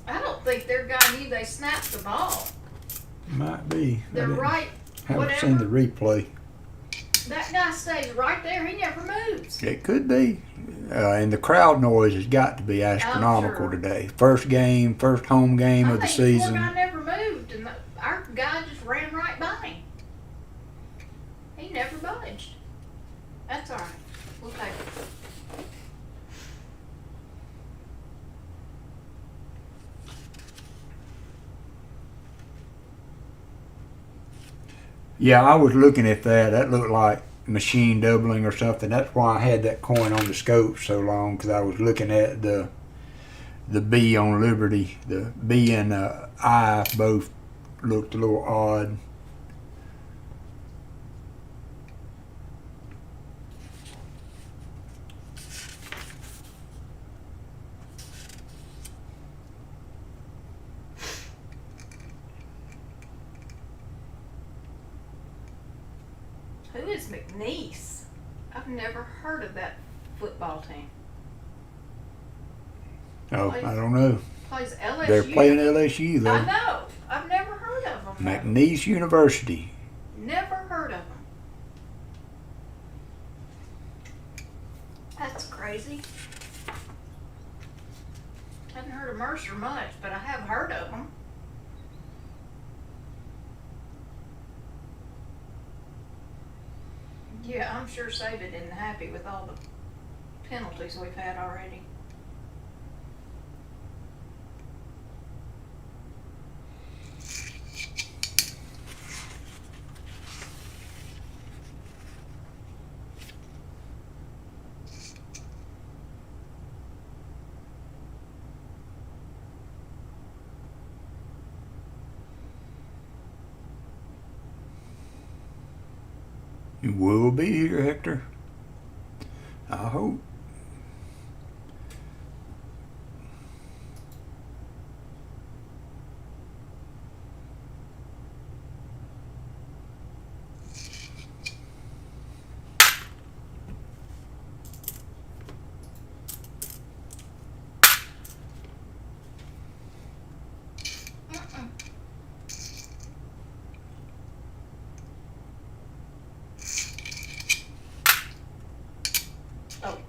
I don't think their guy knew they snapped the ball. Might be. They're right. Haven't seen the Whatever. replay. That guy stays right there. He never moves. It could be. And the crowd noise has got to be astronomical sure. today. First home game of the I think the season. poor guy never moved, and our guy just ran right by him. He never budged. That's all right. We'll take it. Yeah, I was looking at that. That looked like machine doubling or something. That's why I had that coin on the scope so long, because I was looking at the B on Liberty. The B and the I both looked a little odd. Who is McNeese? I've never heard of that football team. Oh, I don't know. Plays LSU. They're playing LSU I though. know. I've never heard of them. McNeese University. Never heard of them. That's crazy. Hadn't heard of Mercer much, but I have heard of them. Yeah, I'm sure Saban isn't happy with all the penalties we've had already. You will be here, Hector. I hope. Oh,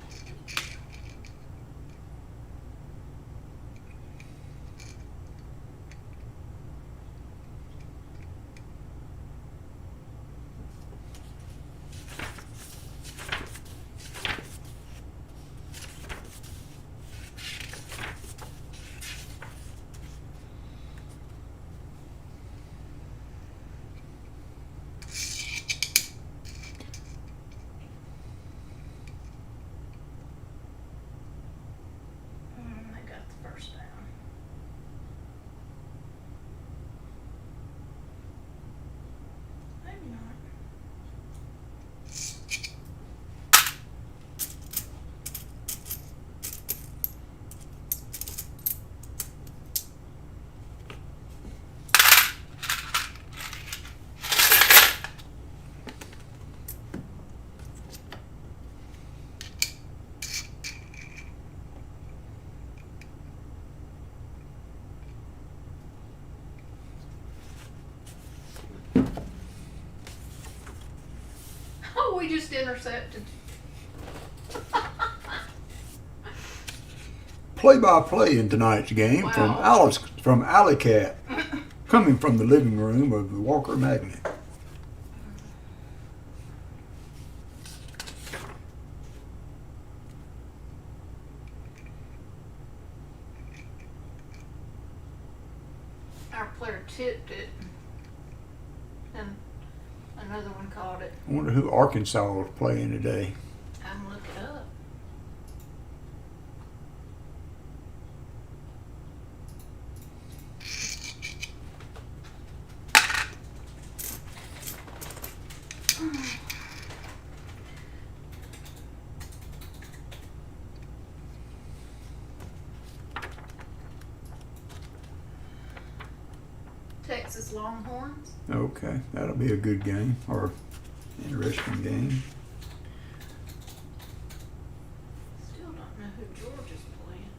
Oh, we just intercepted. Play-by-play in tonight's game Wow. from Alley Cat, coming from the living room of the Walker Magnet. Our player tipped it, and another one caught it. I wonder who Arkansas is playing today. I'm looking it up. Texas Longhorns. Okay, that'll be a good game, or interesting game. Still don't know who Georgia's playing.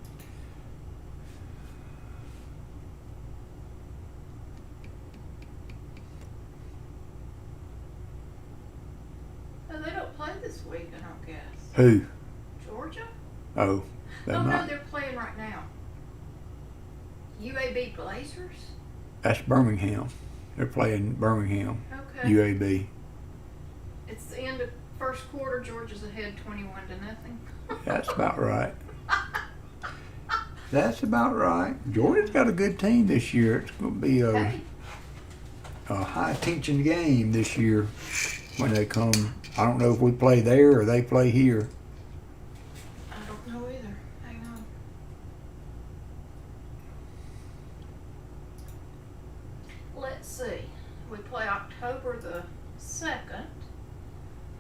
Oh, they don't play this week, I don't guess. Who? Georgia? Oh, they're Oh no, not. they're playing right now. UAB Blazers? That's Birmingham. They're playing Birmingham, Okay. UAB. It's the end of first quarter. Georgia's ahead 21-0. That's about right. That's about right. Georgia's got a good team this year. It's going to be Hey, a high tension game this year when they come. I don't know if we play there or they play here. I don't know either. Hang on. Let's see. We play October the 2nd.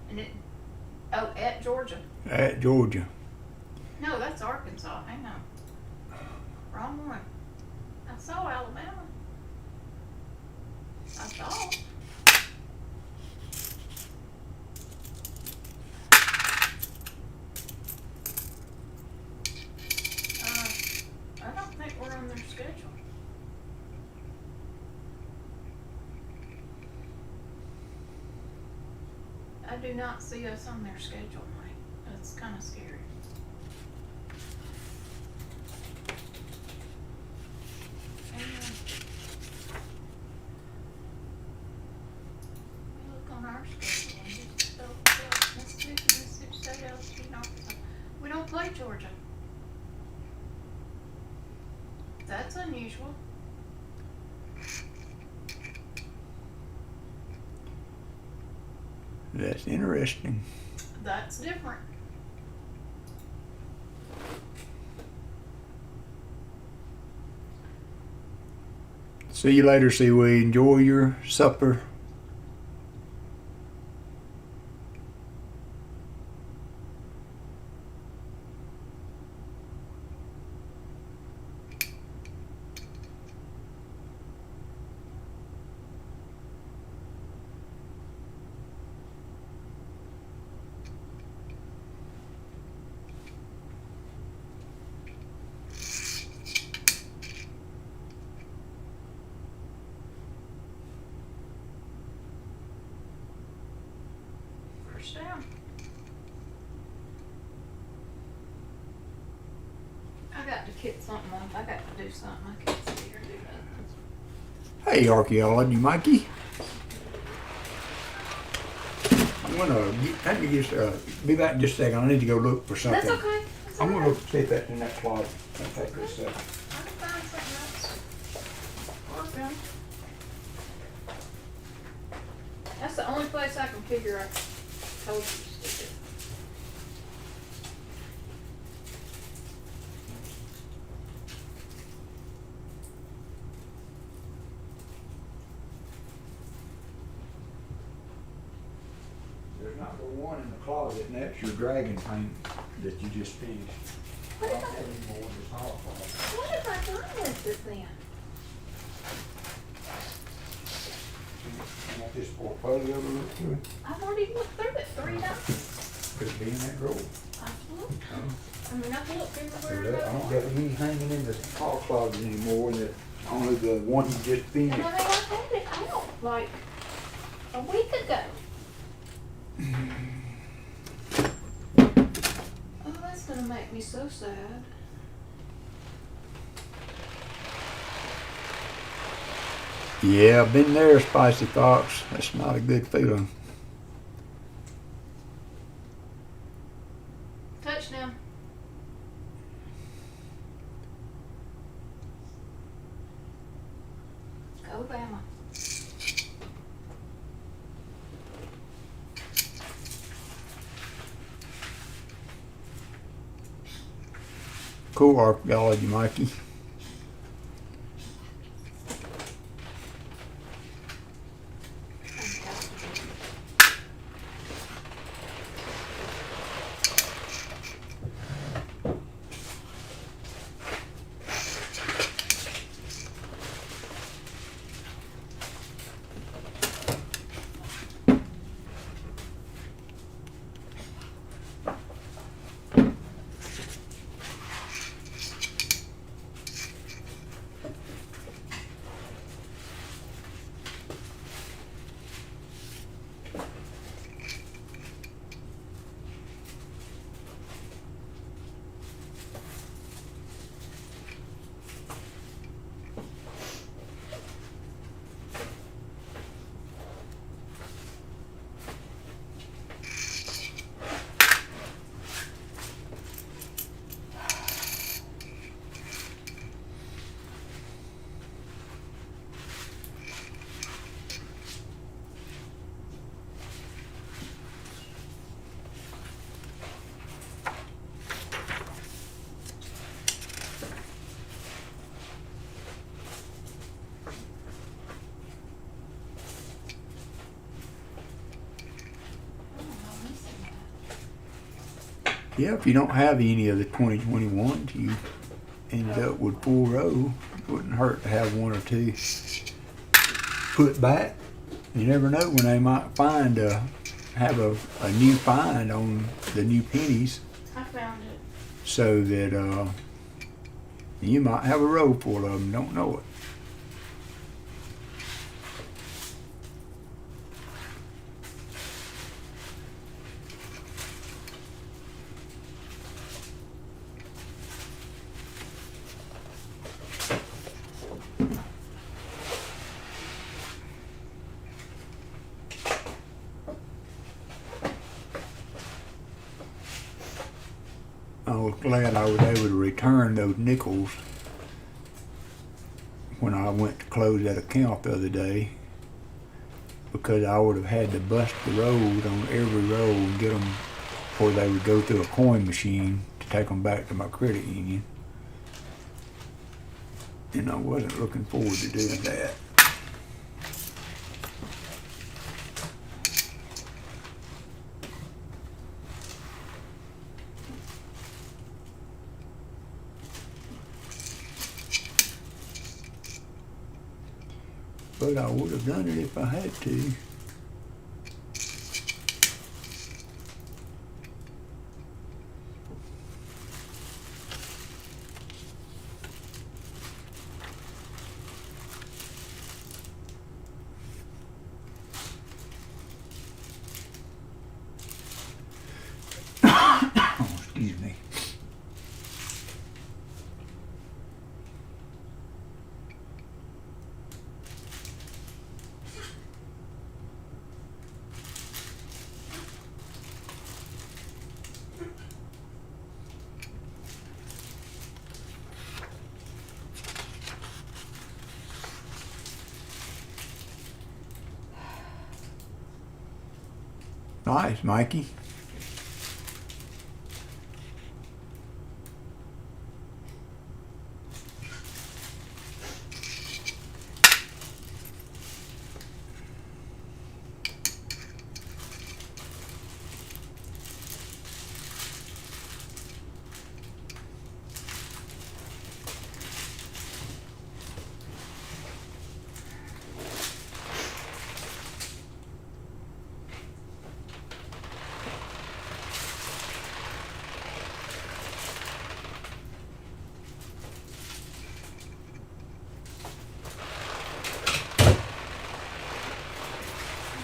And at Georgia. At Georgia. No, that's Arkansas. Hang on. Wrong one. I saw Alabama. I thought. I don't think we're on their schedule. I do not see us on their schedule, Mike. That's kind of scary. Hang on. We look on our schedule and just Mississippi State, LSU, Arkansas. We don't play Georgia. That's unusual. That's interesting. That's different. See you later, Seaweed. Enjoy your supper. First down. I got to get something up. I got to do something. I can't sit here and do nothing. Hey, archaeology, Mikey. I'm gonna let me just be back in just a second. I need to go look for something. That's okay. That's I'm all gonna right. look see if that's in that closet. I'll take this I up. can find something else. Work on. That's the only place I can figure I told you to stick it. There's not but one in the closet, and that's your dragon paint that you just finished. What I'll if I- tell you more in this hall closet. What have I done with it then? You want this portfolio to look through? I've already looked through it 3 times. Could it be in that drawer? I've looked. Oh. I mean, I've looked everywhere. I don't got any hanging in the hall closet anymore, that only the one you just And finished. I mean, I had it out like a week ago. gonna make me so sad. Yeah, I've been there, Spicy Fox. That's not a good feeling. Touchdown. Go Bama. Cool archaeology, Mikey. Fantastic. Yeah, if you don't have any of the 2021s, you ended up with 4 row. It wouldn't hurt to have 1 or 2 put back. You never know when they might have a new find on the new pennies, I found it. so that you might have a row full of them. Don't know it. I was glad I was able to return those nickels when I went to close that account the other day, because I would have had to bust the road on every row and get them before they would go through a coin machine to take them back to my credit union. And I wasn't looking forward to doing that. But I would have done it if I had to. Oh, excuse me. Nice, Mikey.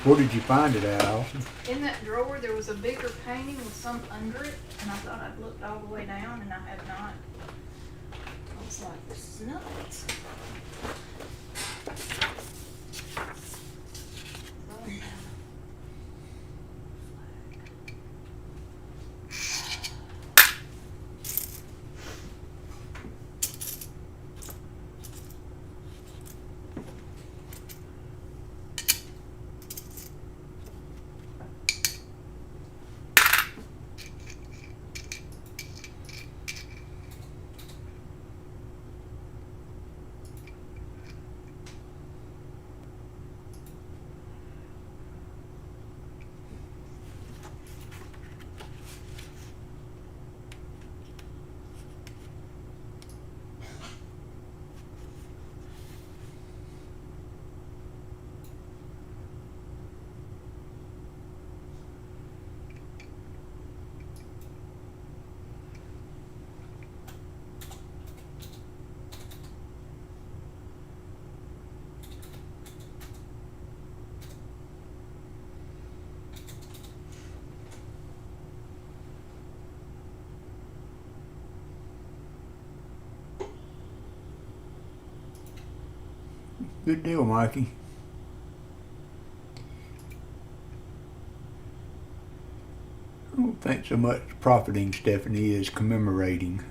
Where did you find it at, Allison? In that drawer, there was a bigger painting with some under it, and I thought I'd looked all the way down, and I had not. I was like, this is nuts. Good deal, Mikey. I don't think so much profiting, Stephanie, as commemorating.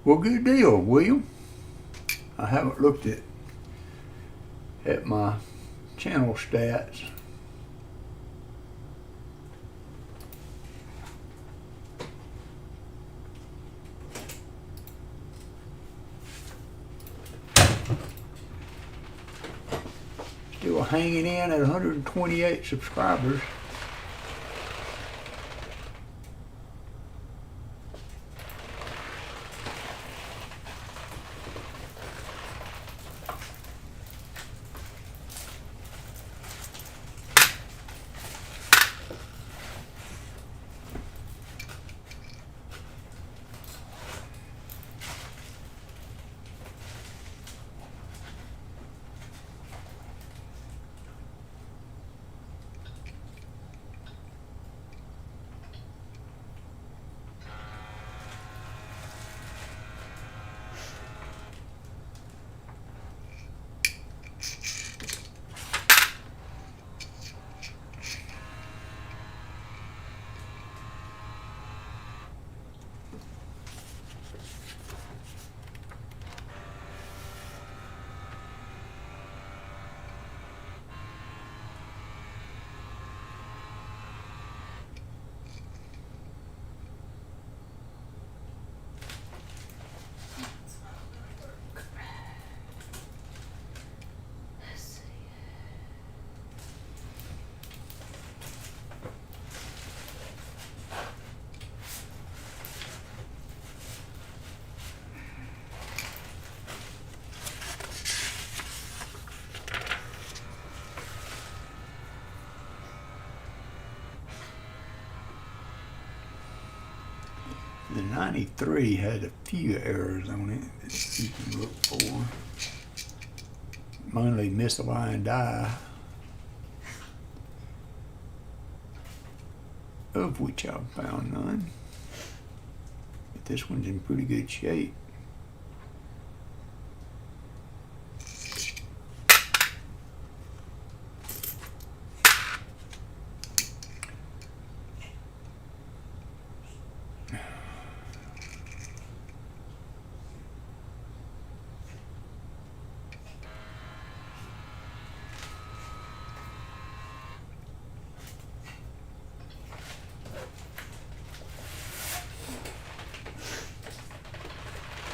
Well, good deal, William. I haven't looked at my channel stats. Still hanging in at 128 subscribers. The 93 had a few errors on it that you can look for. Mainly misaligned die, of which I've found none. But this one's in pretty good shape.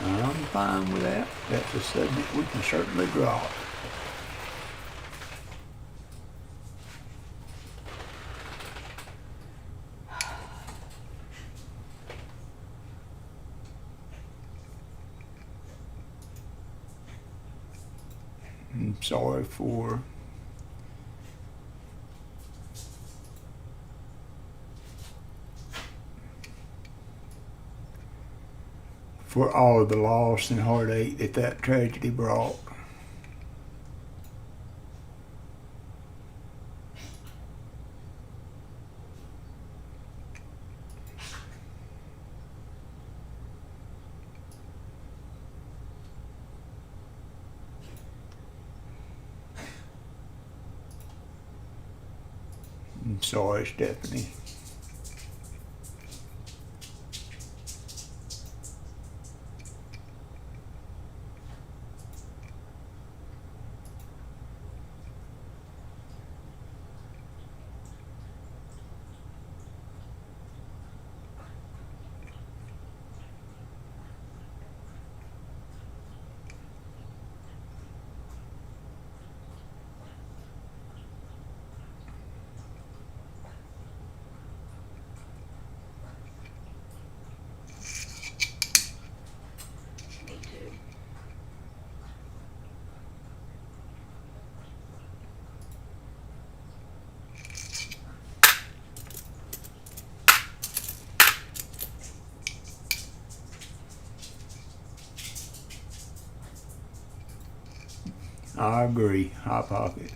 I'm fine with that. That's a subject we can certainly drop. sorry for all of the loss and heartache that tragedy brought. I'm sorry, Stephanie. Me too. I agree. Hot Pockets.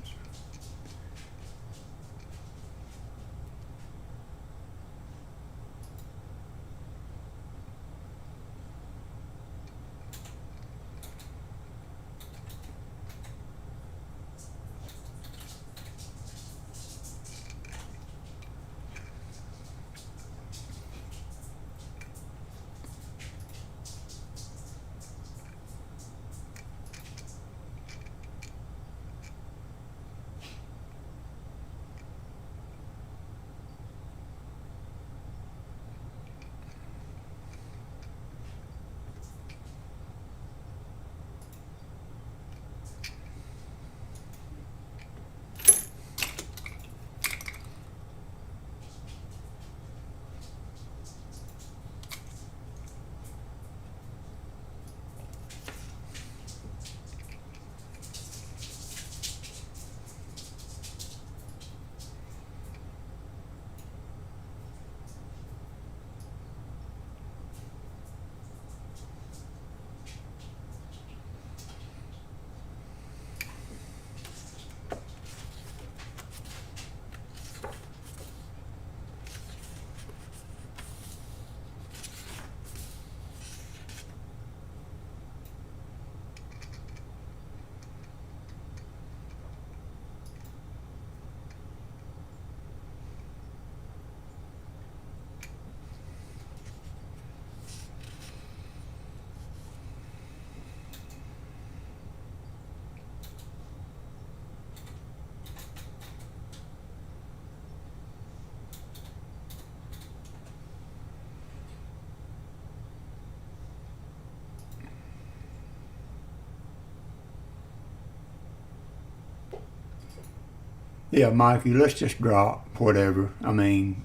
Yeah, Mikey, let's just drop whatever. I mean,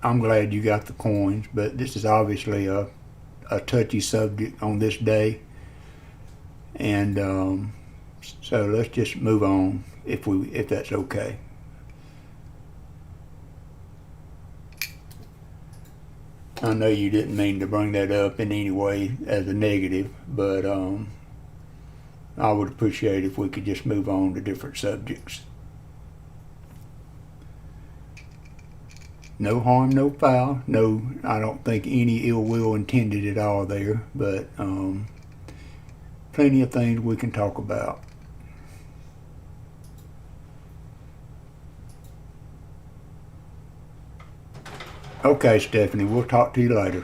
I'm glad you got the coins, but this is obviously a touchy subject on this day. And so let's just move on if that's okay. I know you didn't mean to bring that up in any way as a negative, but I would appreciate if we could just move on to different subjects. No harm, no foul. No, I don't think any ill will intended at all there, but plenty of things we can talk about. Okay, Stephanie, we'll talk to you later.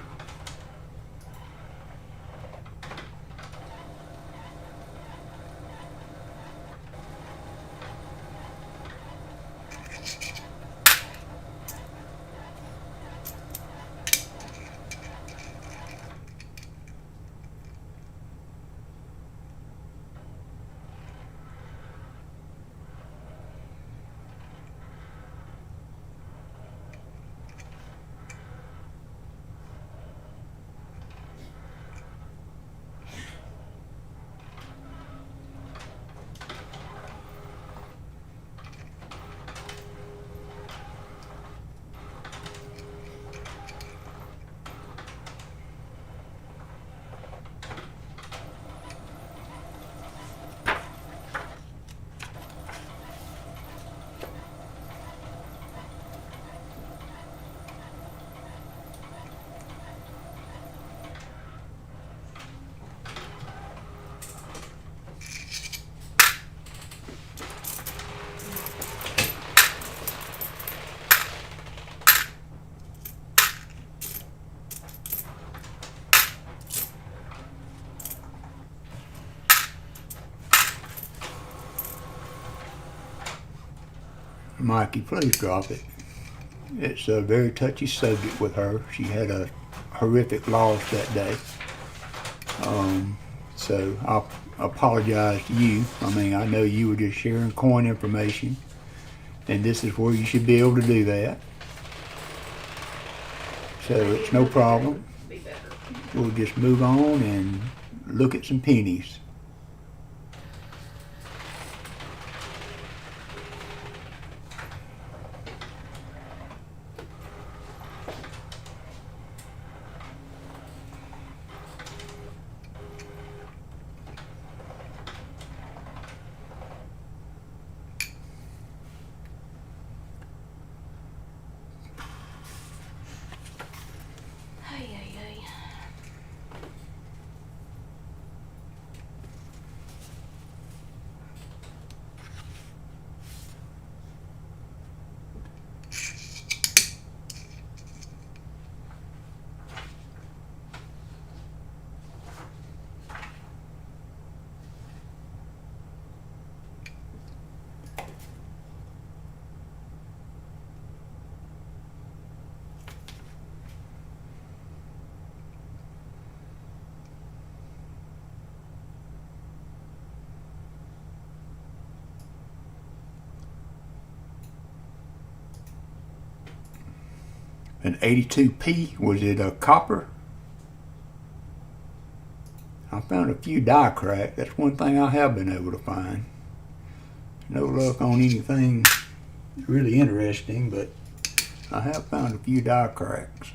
Mikey, please drop it. It's a very touchy subject with her. She had a horrific loss that day. So I apologize to you. I mean, I know you were just sharing coin information, and this is where you should be able to do that. So it's no problem. Be better. We'll just move on and look at some pennies. Ay, ay, ay. An 82p, was it a copper? I found a few die cracks. That's one thing I have been able to find. No luck on anything really interesting, but I have found a few die cracks.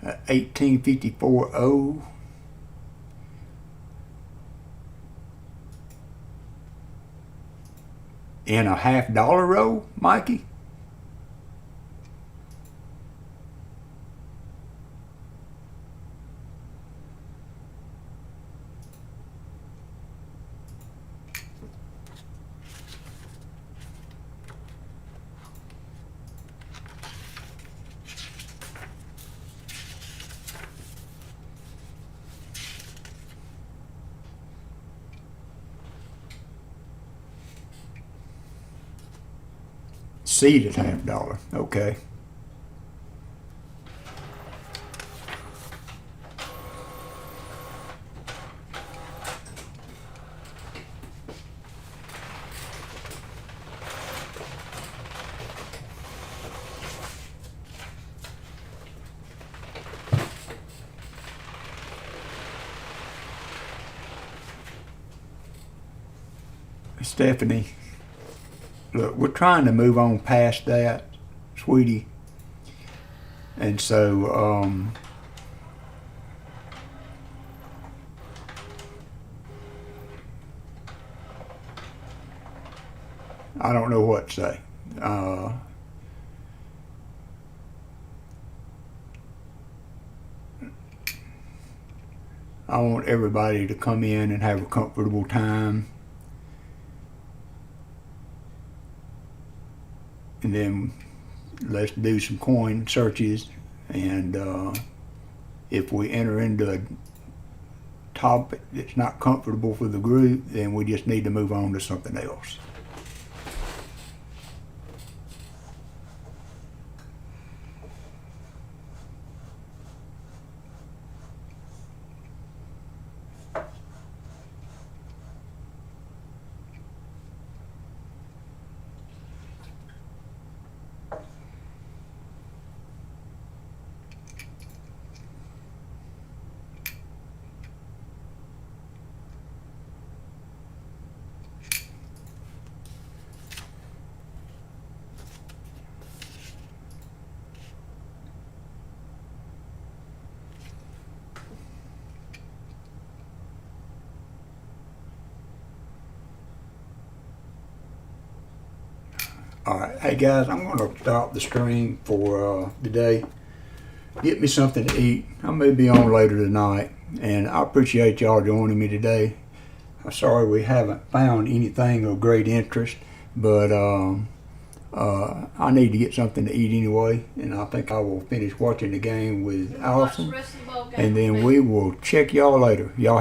A 1854 O. In a $50 roll, Mikey? Seeded $50. Okay. Stephanie, look, we're trying to move on past that, sweetie. And so, I don't know what to say. I want everybody to come in and have a comfortable time. And then let's do some coin searches, and if we enter into a topic that's not comfortable for the group, then we just need to move on to something else. Alright, hey guys, I'm going to stop the stream for today. Get me something to eat. I may be on later tonight, and I appreciate y'all joining me today. I'm sorry we haven't found anything of great interest, but I need to get something to eat anyway, and I think I will finish watching the game with Allison, Watch the rest of the ball game and with then me. we will check y'all later. Y'all